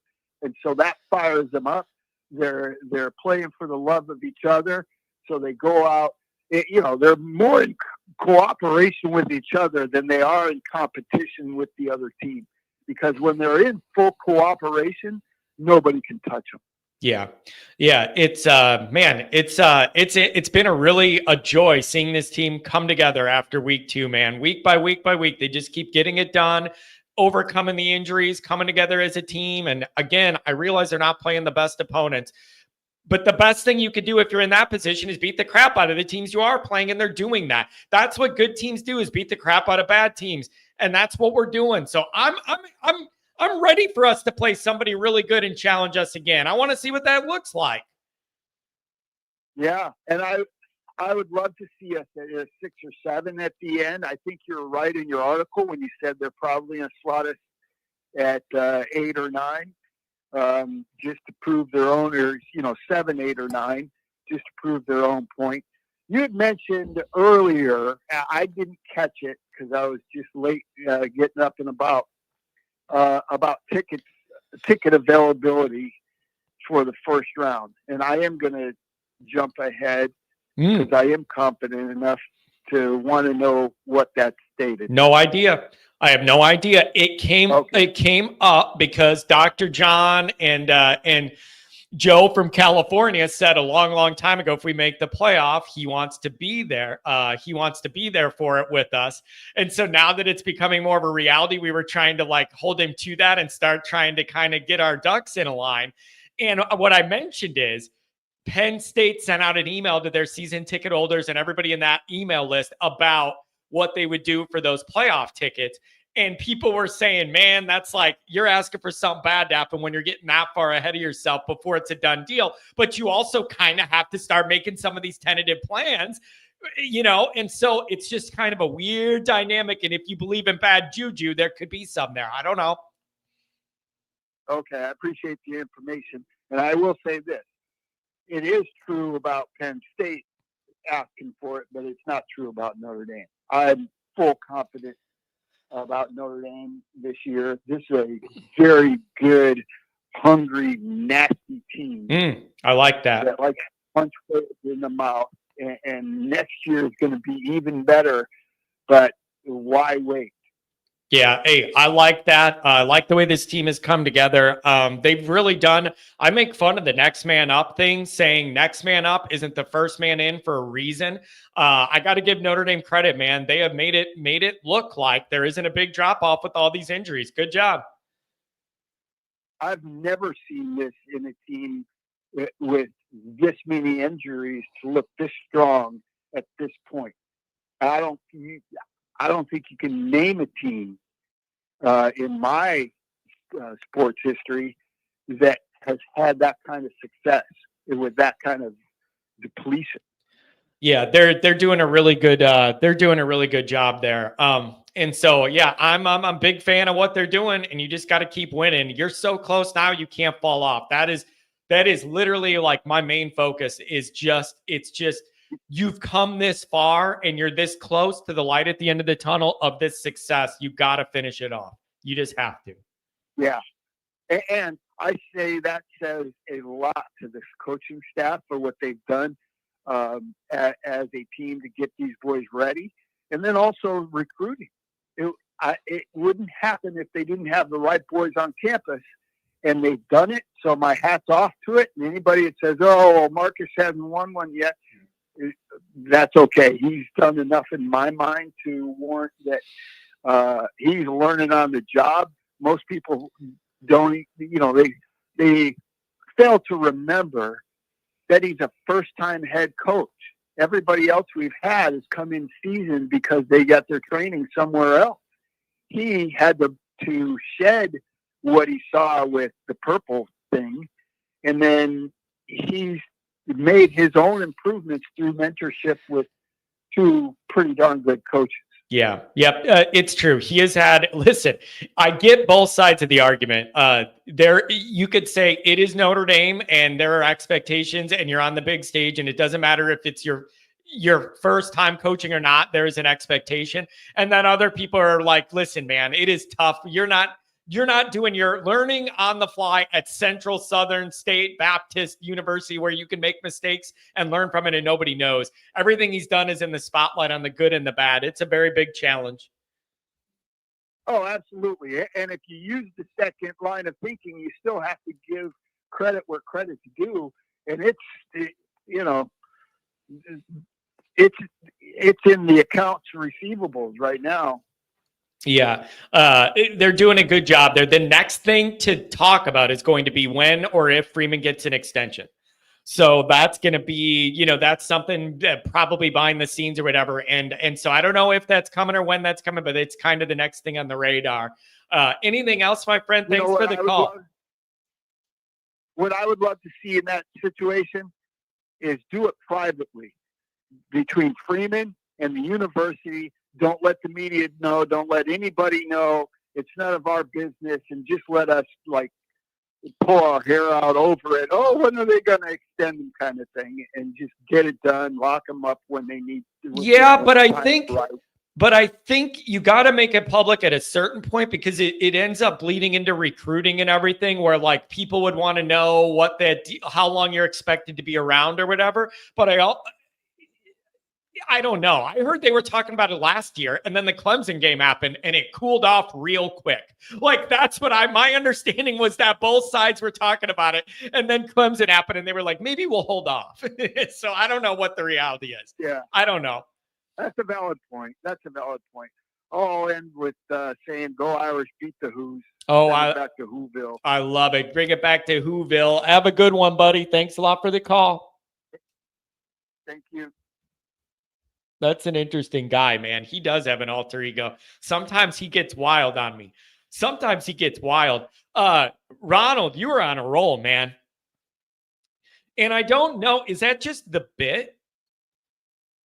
And so that fires them up. They're playing for the love of each other. So they go out, they're more in cooperation with each other than they are in competition with the other team. Because when they're in full cooperation, nobody can touch them. Yeah. It's man, it's been a joy seeing this team come together after week 2, man. Week by week, they just keep getting it done, overcoming the injuries, coming together as a team. And again, I realize they're not playing the best opponents, But the best thing you could do if you're in that position is beat the crap out of the teams you are playing, and they're doing that. That's what good teams do, is beat the crap out of bad teams, and that's what we're doing. So I'm ready for us to play somebody really good and challenge us again. I want to see what that looks like. Yeah, and I would love to see us at a 6 or 7 at the end. I think you're right in your article when you said they're probably going to slot us at 8 or 9, just to prove their own, or 7, 8, or 9, just to prove their own point. You had mentioned earlier, I didn't catch it because I was just late getting up and about ticket availability for the first round, and I am going to jump ahead because I am confident enough to want to know what that stated. No idea. I have no idea. It came up because Dr. John and Joe from California said a long, long time ago, if we make the playoff, he wants to be there. He wants to be there for it with us. And so now that it's becoming more of a reality, we were trying to hold him to that and start trying to kind of get our ducks in a line. And what I mentioned is Penn State sent out an email to their season ticket holders and everybody in that email list about what they would do for those playoff tickets. And people were saying, man, that's you're asking for something bad to happen when you're getting that far ahead of yourself before it's a done deal. But you also kind of have to start making some of these tentative plans, and so it's just kind of a weird dynamic. And if you believe in bad juju, there could be some there. I don't know. Okay, I appreciate the information. And I will say this. It is true about Penn State asking for it, but it's not true about Notre Dame. I'm full confident about Notre Dame this year. This is a very good, hungry, nasty team. I like that. That likes to punch players in the mouth. And next year is going to be even better, but why wait? Yeah, hey, I like that. I like the way this team has come together. They've really done, I make fun of the next man up thing, saying next man up isn't the first man in for a reason. I got to give Notre Dame credit, man. They have made it look like there isn't a big drop off with all these injuries. Good job. I've never seen this in a team with this many injuries to look this strong at this point. I don't think you can name a team in my sports history that has had that kind of success with that kind of depletion. Yeah, they're doing a really good job there. And so yeah, I'm a big fan of what they're doing, and you just got to keep winning. You're so close now, you can't fall off. That is literally my main focus is it's just you've come this far and you're this close to the light at the end of the tunnel of this success. You got to finish it off. You just have to. Yeah. And I say that says a lot to this coaching staff for what they've done as a team to get these boys ready. And then also recruiting. It wouldn't happen if they didn't have the right boys on campus, and they've done it. So my hat's off to it. And anybody that says, oh, Marcus hasn't won one yet, that's okay. He's done enough in my mind to warrant that he's learning on the job. Most people don't, they fail to remember that he's a first-time head coach. Everybody else we've had has come in season because they got their training somewhere else. He had to shed what he saw with the purple thing, and then he's made his own improvements through mentorship with two pretty darn good coaches. Yeah. Yep. It's true. He has had, listen, I get both sides of the argument. You could say it is Notre Dame and there are expectations and you're on the big stage, and it doesn't matter if it's your first time coaching or not, there is an expectation. And then other people are like, listen, man, it is tough. You're not doing your learning on the fly at Central Southern State Baptist University where you can make mistakes and learn from it and nobody knows. Everything he's done is in the spotlight on the good and the bad. It's a very big challenge. Oh, absolutely. And if you use the second line of thinking, you still have to give credit where credit's due. And it's in the accounts receivables right now. Yeah, they're doing a good job there. The next thing to talk about is going to be when or if Freeman gets an extension. So that's going to be, that's something that probably behind the scenes or whatever. And so I don't know if that's coming or when that's coming, but it's kind of the next thing on the radar. Anything else, my friend? Thanks for the call. What I would love to see in that situation is do it privately between Freeman and the university. Don't let the media know. Don't let anybody know. It's none of our business, and just let us pull our hair out over it. Oh, when are they going to extend them, kind of thing, and just get it done. Lock them up when they need to. Yeah, but I think you got to make it public at a certain point, because it ends up bleeding into recruiting and everything, where like people would want to know how long you're expected to be around or whatever. But I don't know. I heard they were talking about it last year, and then the Clemson game happened and it cooled off real quick. Like that's what my understanding was, that both sides were talking about it, and then Clemson happened and they were like, maybe we'll hold off. So I don't know what the reality is. Yeah. I don't know. That's a valid point. I'll end with saying, go Irish, beat the Who's. Oh, back to Whoville. I love it. Bring it back to Whoville. Have a good one, buddy. Thanks a lot for the call. Thank you. That's an interesting guy, man. He does have an alter ego. Sometimes he gets wild on me. Ronald, you were on a roll, man. And I don't know, is that just the bit?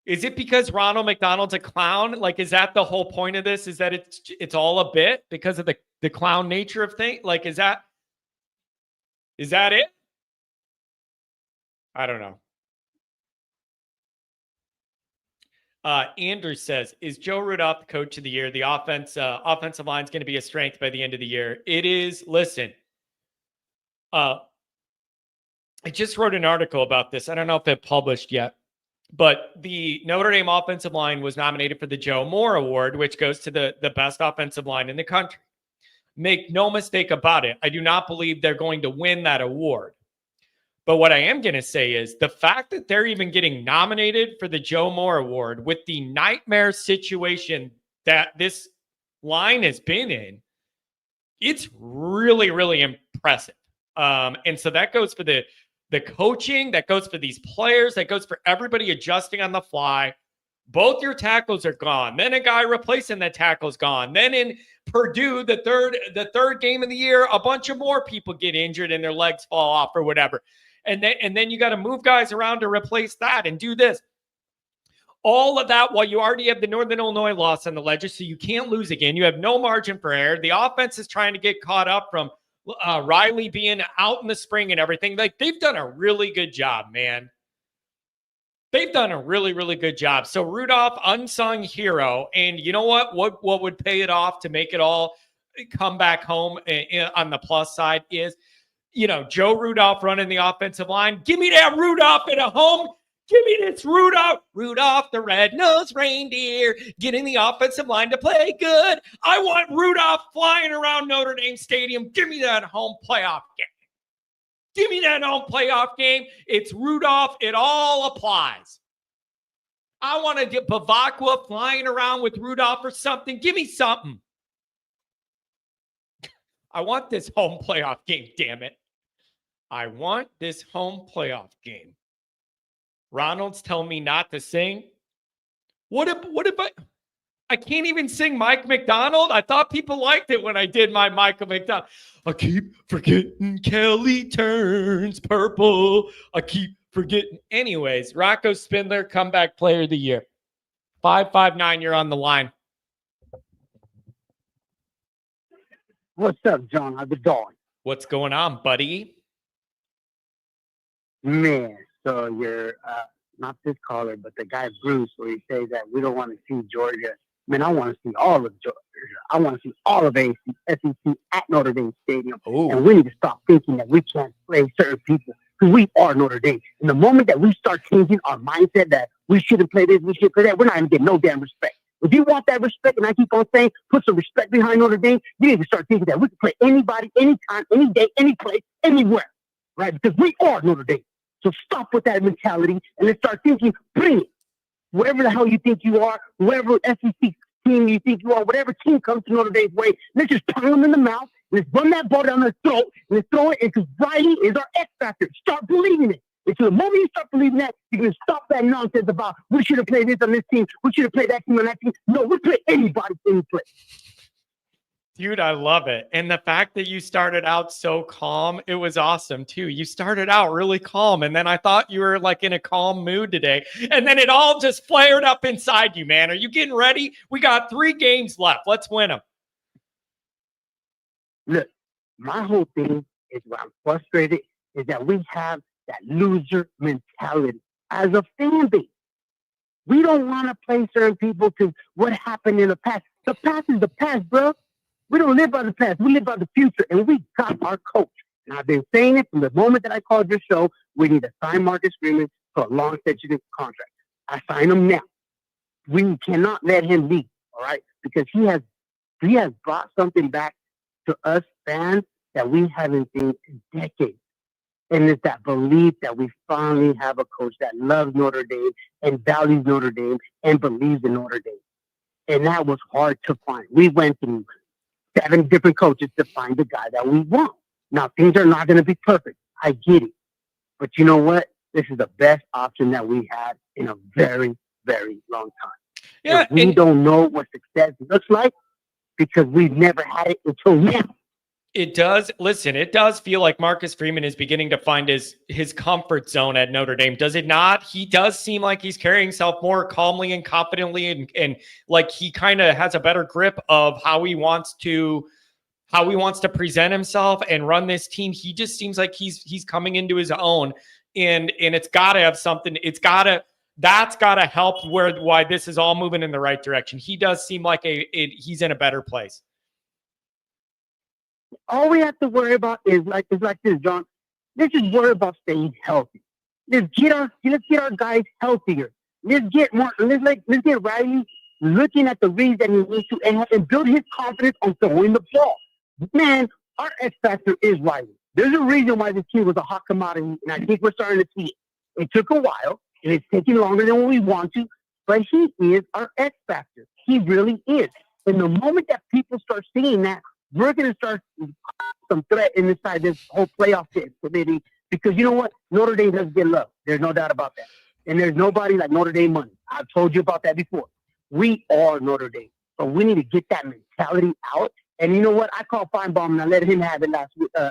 Is it because Ronald McDonald's a clown? Like, is that the whole point of this? Is that it's all a bit because of the clown nature of things? Like, is that it? I don't know. Andrew says, is Joe Rudolph the coach of the year? The offensive line is going to be a strength by the end of the year. It is. Listen, I just wrote an article about this. I don't know if it published yet, but the Notre Dame offensive line was nominated for the Joe Moore Award, which goes to the best offensive line in the country. Make no mistake about it. I do not believe they're going to win that award. But what I am going to say is the fact that they're even getting nominated for the Joe Moore Award with the nightmare situation that this line has been in, it's really, really impressive. And so that goes for the coaching, that goes for these players, that goes for everybody adjusting on the fly. Both your tackles are gone. Then a guy replacing that tackle's gone. Then in Purdue, the third game of the year, a bunch of more people get injured and their legs fall off or whatever. And then you got to move guys around to replace that and do this. All of that while you already have the Northern Illinois loss on the ledger, so you can't lose again. You have no margin for error. The offense is trying to get caught up from Riley being out in the spring and everything. Like, they've done a really good job, man. They've done a really, really good job. So Rudolph, unsung hero. And you know what? What would pay it off to make it all come back home on the plus side is, Joe Rudolph running the offensive line. Give me that Rudolph at a home. Give me this Rudolph. Rudolph the red-nosed reindeer getting the offensive line to play good. I want Rudolph flying around Notre Dame Stadium. Give me that home playoff game. Give me that home playoff game. It's Rudolph. It all applies. I want to get Bavacqua flying around with Rudolph or something. Give me something. I want this home playoff game, damn it. I want this home playoff game. Ronald's telling me not to sing. What if I can't even sing Mike McDonald? I thought people liked it when I did my Michael McDonald. I keep forgetting Kelly turns purple. I keep forgetting. Anyways, Rocco Spindler, comeback player of the year. 559, you're on the line. What's up, John? How's it going? What's going on, buddy? Man, so you're not this caller, but the guy Bruce, where he says that we don't want to see Georgia. Man, I want to see all of Georgia. I want to see all of SEC at Notre Dame Stadium. Ooh. And we need to stop thinking that we can't play certain people because we are Notre Dame. And the moment that we start changing our mindset that we shouldn't play this, we should play that, we're not going to get no damn respect. If you want that respect, and I keep on saying, put some respect behind Notre Dame, you need to start thinking that we can play anybody, anytime, any day, any place, anywhere, right? Because we are Notre Dame. So stop with that mentality and let's start thinking, bring it. Wherever the hell you think you are, whoever SEC team you think you are, whatever team comes to Notre Dame's way, let's just pound them in the mouth, let's run that ball down their throat, and let's throw it, because Riley is our X factor. Start believing it. And so the moment you start believing that, you can stop that nonsense about we should have played this on this team, we should have played that team on that team. No, we play anybody any play. Dude, I love it. And the fact that you started out so calm, it was awesome too. You started out really calm, and then I thought you were like in a calm mood today. And then it all just flared up inside you, man. Are you getting ready? We got 3 games left. Let's win them. Look, my whole thing is where I'm frustrated is that we have that loser mentality as a fan base. We don't want to play certain people to what happened in the past. The past is the past, bro. We don't live by the past. We live by the future, and we got our coach. And I've been saying it from the moment that I called your show. We need to sign Marcus Freeman for a long extension contract. I sign him now. We cannot let him leave, all right? Because he has brought something back to us fans that we haven't seen in decades. And it's that belief that we finally have a coach that loves Notre Dame and values Notre Dame and believes in Notre Dame. And that was hard to find. We went through 7 different coaches to find the guy that we want. Now, things are not going to be perfect. I get it. But you know what? This is the best option that we had in a very, very long time. Yeah, and we don't know what success looks like because we've never had it until now. It does. Listen, it does feel like Marcus Freeman is beginning to find his comfort zone at Notre Dame. Does it not? He does seem like he's carrying himself more calmly and confidently, and like he kind of has a better grip of how he wants to present himself and run this team. He just seems like he's coming into his own, and it's got to have something. That's got to help why this is all moving in the right direction. He does seem like he's in a better place. All we have to worry about is like this, John. Let's just worry about staying healthy. Let's get our guys healthier. Let's get Riley looking at the reads that he needs to and build his confidence on throwing the ball. Man, our X factor is Riley. There's a reason why this team was a hot commodity, and I think we're starting to see it. It took a while, and it's taking longer than we want to, but he is our X factor. He really is. And the moment that people start seeing that, we're going to start some threat inside this whole playoff committee because you know what? Notre Dame doesn't get love. There's no doubt about that. And there's nobody like Notre Dame money. I've told you about that before. We are Notre Dame. But we need to get that mentality out. And you know what? I called Feinbaum and I let him have it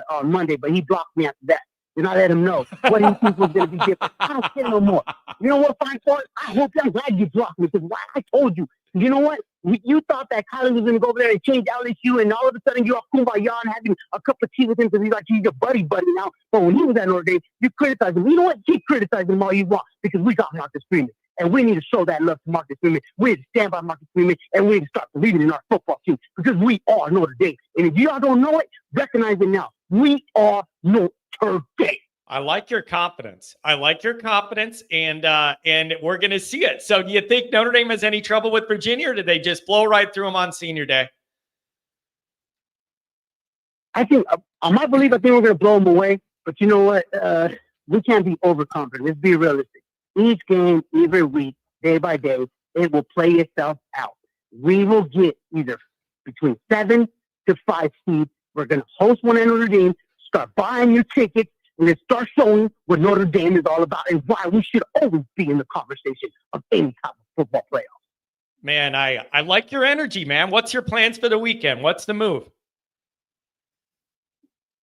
on Monday, but he blocked me after that. And I let him know what he thinks was going to be different. I don't care no more. You know what, Feinbaum? I'm glad you blocked me because I told you. You know what? You thought that Kyler was going to go over there and change LSU, and all of a sudden you're all kumbaya and having a cup of tea with him because he's your buddy now. But when he was at Notre Dame, you criticized him. You know what? Keep criticizing him all you want because we got Marcus Freeman. And we need to show that love to Marcus Freeman. We need to stand by Marcus Freeman, and we need to start believing in our football team because we are Notre Dame. And if y'all don't know it, recognize it now. We are Notre Dame. I like your confidence. And we're going to see it. So do you think Notre Dame has any trouble with Virginia, or did they just blow right through them on senior day? I think we're going to blow them away. But you know what? We can't be overconfident. Let's be realistic. Each game, every week, day by day, it will play itself out. We will get either between 7 to 5 seeds. We're going to host one at Notre Dame, start buying your tickets, and then start showing what Notre Dame is all about and why we should always be in the conversation of any type of football playoff. Man, I like your energy, man. What's your plans for the weekend? What's the move?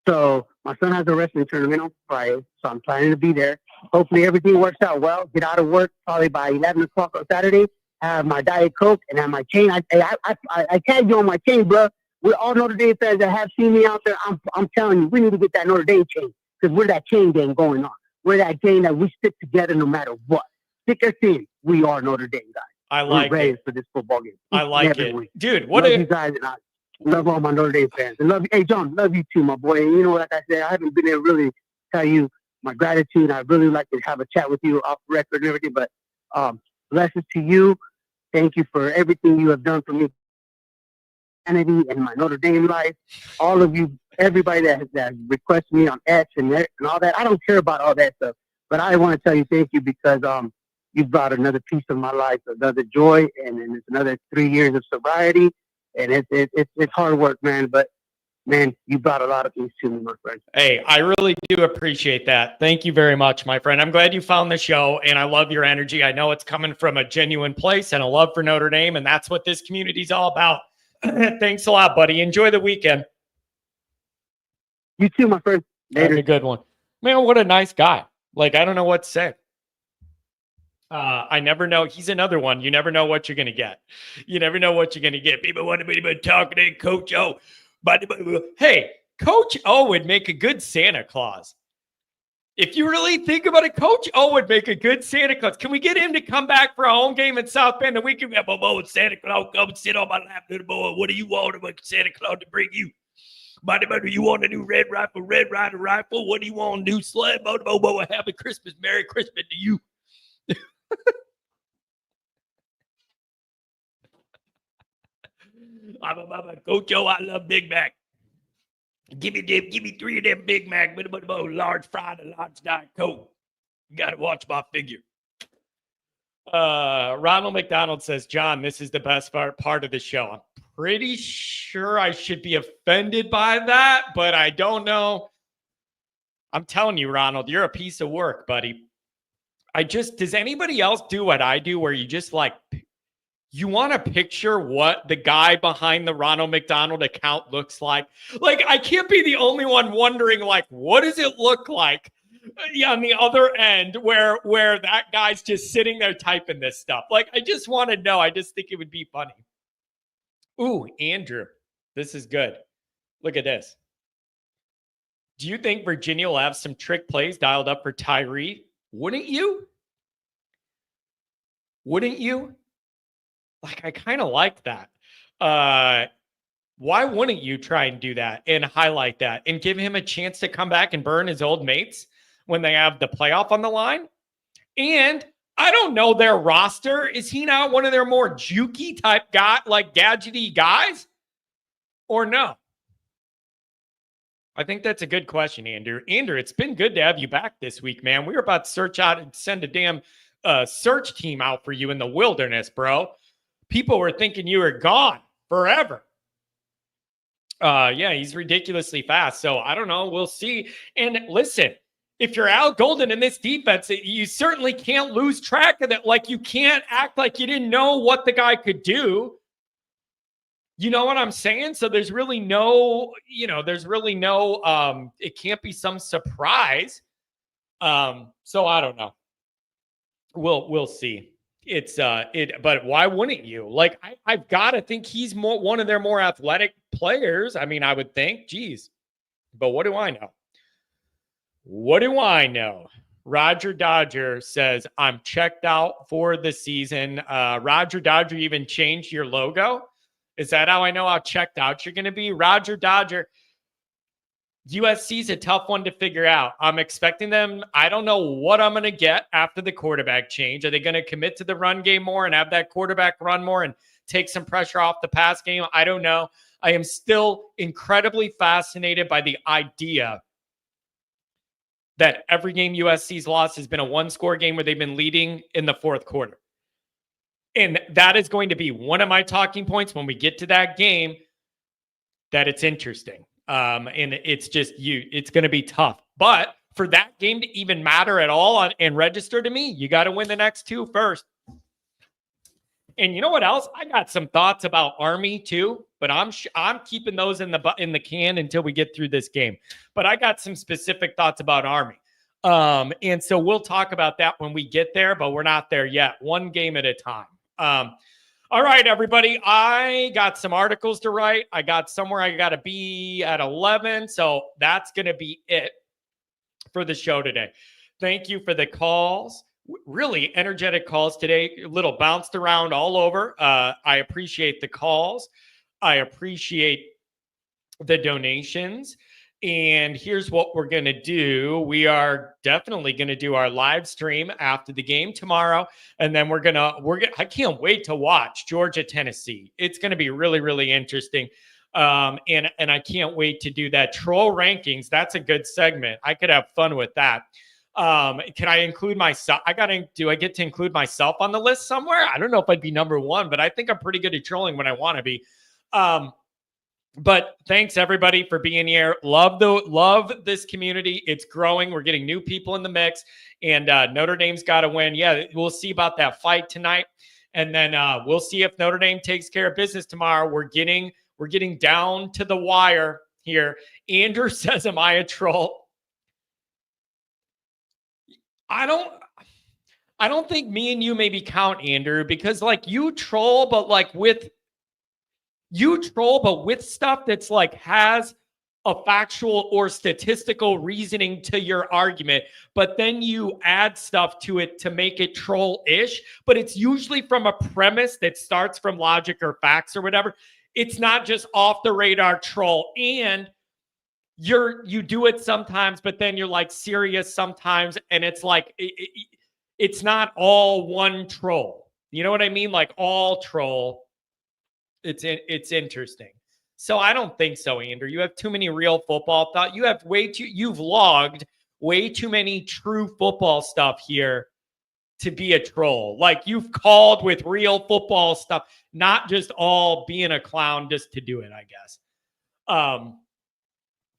So my son has a wrestling tournament on Friday, so I'm planning to be there. Hopefully everything works out well. Get out of work probably by 11 o'clock on Saturday. Have my Diet Coke and have my chain. I tagged you on my chain, bro. We're all Notre Dame fans that have seen me out there. I'm telling you, we need to get that Notre Dame chain. Because we're that chain gang going on. We're that gang that we stick together no matter what. Thick or thin, we are Notre Dame guys. I like we're ready it for this football game. I like it. Week. Dude, love you guys, and I love all my Notre Dame fans. And love you. Hey, John, love you too, my boy. And you know, like I said, I haven't been able to really tell you my gratitude. I really like to have a chat with you off the record and everything. But blessings to you. Thank you for everything you have done for me and my Notre Dame life. All of you, everybody that requests me on X and all that. I don't care about all that stuff, but I want to tell you thank you because you brought another piece of my life, another joy, and it's another 3 years of sobriety. And it's hard work, man. But man, you brought a lot of things to me, my friend. Hey, I really do appreciate that. Thank you very much, my friend. I'm glad you found the show, and I love your energy. I know it's coming from a genuine place and a love for Notre Dame, and that's what this community is all about. Thanks a lot, buddy. Enjoy the weekend. You too, my friend. Have Later. a good one. Man, what a nice guy. Like, I don't know what to say. I never know. He's another one. You never know what you're going to get. You never know what you're going to get. People want to be talking to Coach O. But hey, Coach O would make a good Santa Claus. If you really think about it, Coach O would make a good Santa Claus. Can we get him to come back for a home game in South Bend? And we can have a Santa Claus come and sit on my lap, little boy. What do you want Santa Claus to bring you? Do you want a new Red Ryder rifle? What do you want? A new sled? Happy Christmas. Merry Christmas to you. I'm Coach O, I love Big Mac. Give me 3 of them Big Mac with a large fried and large Diet Coke. You got to watch my figure. Ronald McDonald says, John, this is the best part of the show. I'm pretty sure I should be offended by that, but I don't know. I'm telling you, Ronald, you're a piece of work, buddy. Does anybody else do what I do where you just like, you want to picture what the guy behind the Ronald McDonald account looks like? Like, I can't be the only one wondering, like, what does it look like on the other end where that guy's just sitting there typing this stuff? Like, I just want to know. I just think it would be funny. Ooh, Andrew, this is good. Look at this. Do you think Virginia will have some trick plays dialed up for Tyree? Wouldn't you? Wouldn't you? Like, I kind of like that. Why wouldn't you try and do that and highlight that and give him a chance to come back and burn his old mates when they have the playoff on the line? And I don't know their roster. Is he not one of their more jukey type guy, like gadgety guys? Or no? I think that's a good question, Andrew. Andrew, it's been good to have you back this week, man. We were about to search out and send a damn search team out for you in the wilderness, bro. People were thinking you were gone forever. Yeah, he's ridiculously fast. So I don't know. We'll see. And listen, if you're Al Golden in this defense, you certainly can't lose track of that. Like, you can't act like you didn't know what the guy could do. You know what I'm saying? So there's really no, it can't be some surprise. So I don't know. We'll see. But why wouldn't you? Like, I've got to think he's one of their more athletic players. I mean, I would think, geez, but what do I know? What do I know? Roger Dodger says, I'm checked out for the season. Roger Dodger even changed your logo. Is that how I know how checked out you're going to be? Roger Dodger. USC's a tough one to figure out. I'm expecting them. I don't know what I'm going to get after the quarterback change. Are they going to commit to the run game more and have that quarterback run more and take some pressure off the pass game? I don't know. I am still incredibly fascinated by the idea that every game USC's lost has been a one-score game where they've been leading in the fourth quarter. And that is going to be one of my talking points when we get to that game, that it's interesting. And it's it's going to be tough. But for that game to even matter at all and register to me, you got to win the next two first. And you know what else? I got some thoughts about Army too, but I'm keeping those in the can until we get through this game. But I got some specific thoughts about Army. And so we'll talk about that when we get there, but we're not there yet. One game at a time. All right, everybody. I got some articles to write. I got somewhere I got to be at 11. So that's going to be it for the show today. Thank you for the calls. Really energetic calls today. A little bounced around all over. I appreciate the calls. I appreciate the donations. And here's what we're going to do. We are definitely going to do our live stream after the game tomorrow. And then I can't wait to watch Georgia, Tennessee. It's going to be really, really interesting. And I can't wait to do that. Troll rankings. That's a good segment. I could have fun with that. Can I include myself? Do I get to include myself on the list somewhere? I don't know if I'd be number one, but I think I'm pretty good at trolling when I want to be. But thanks everybody for being here. Love this community. It's growing. We're getting new people in the mix, and Notre Dame's got to win. Yeah, we'll see about that fight tonight, and then we'll see if Notre Dame takes care of business tomorrow. We're getting down to the wire here. Andrew says, "Am I a troll?" I don't think me and you maybe count, Andrew, because like you troll, but with stuff that's like has a factual or statistical reasoning to your argument, but then you add stuff to it to make it troll-ish, but it's usually from a premise that starts from logic or facts or whatever. It's not just off the radar troll. And you do it sometimes, but then you're like serious sometimes, and it's like it's not all one troll. You know what I mean? Like all troll. It's interesting. So I don't think so, Andrew. You have too many real football thoughts. You've logged way too many true football stuff here to be a troll. Like you've called with real football stuff, not just all being a clown just to do it, I guess.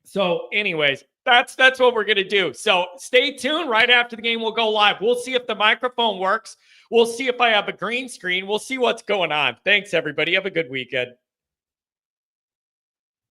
So anyways, that's what we're going to do. So stay tuned. Right after the game, we'll go live. We'll see if the microphone works. We'll see if I have a green screen. We'll see what's going on. Thanks, everybody. Have a good weekend.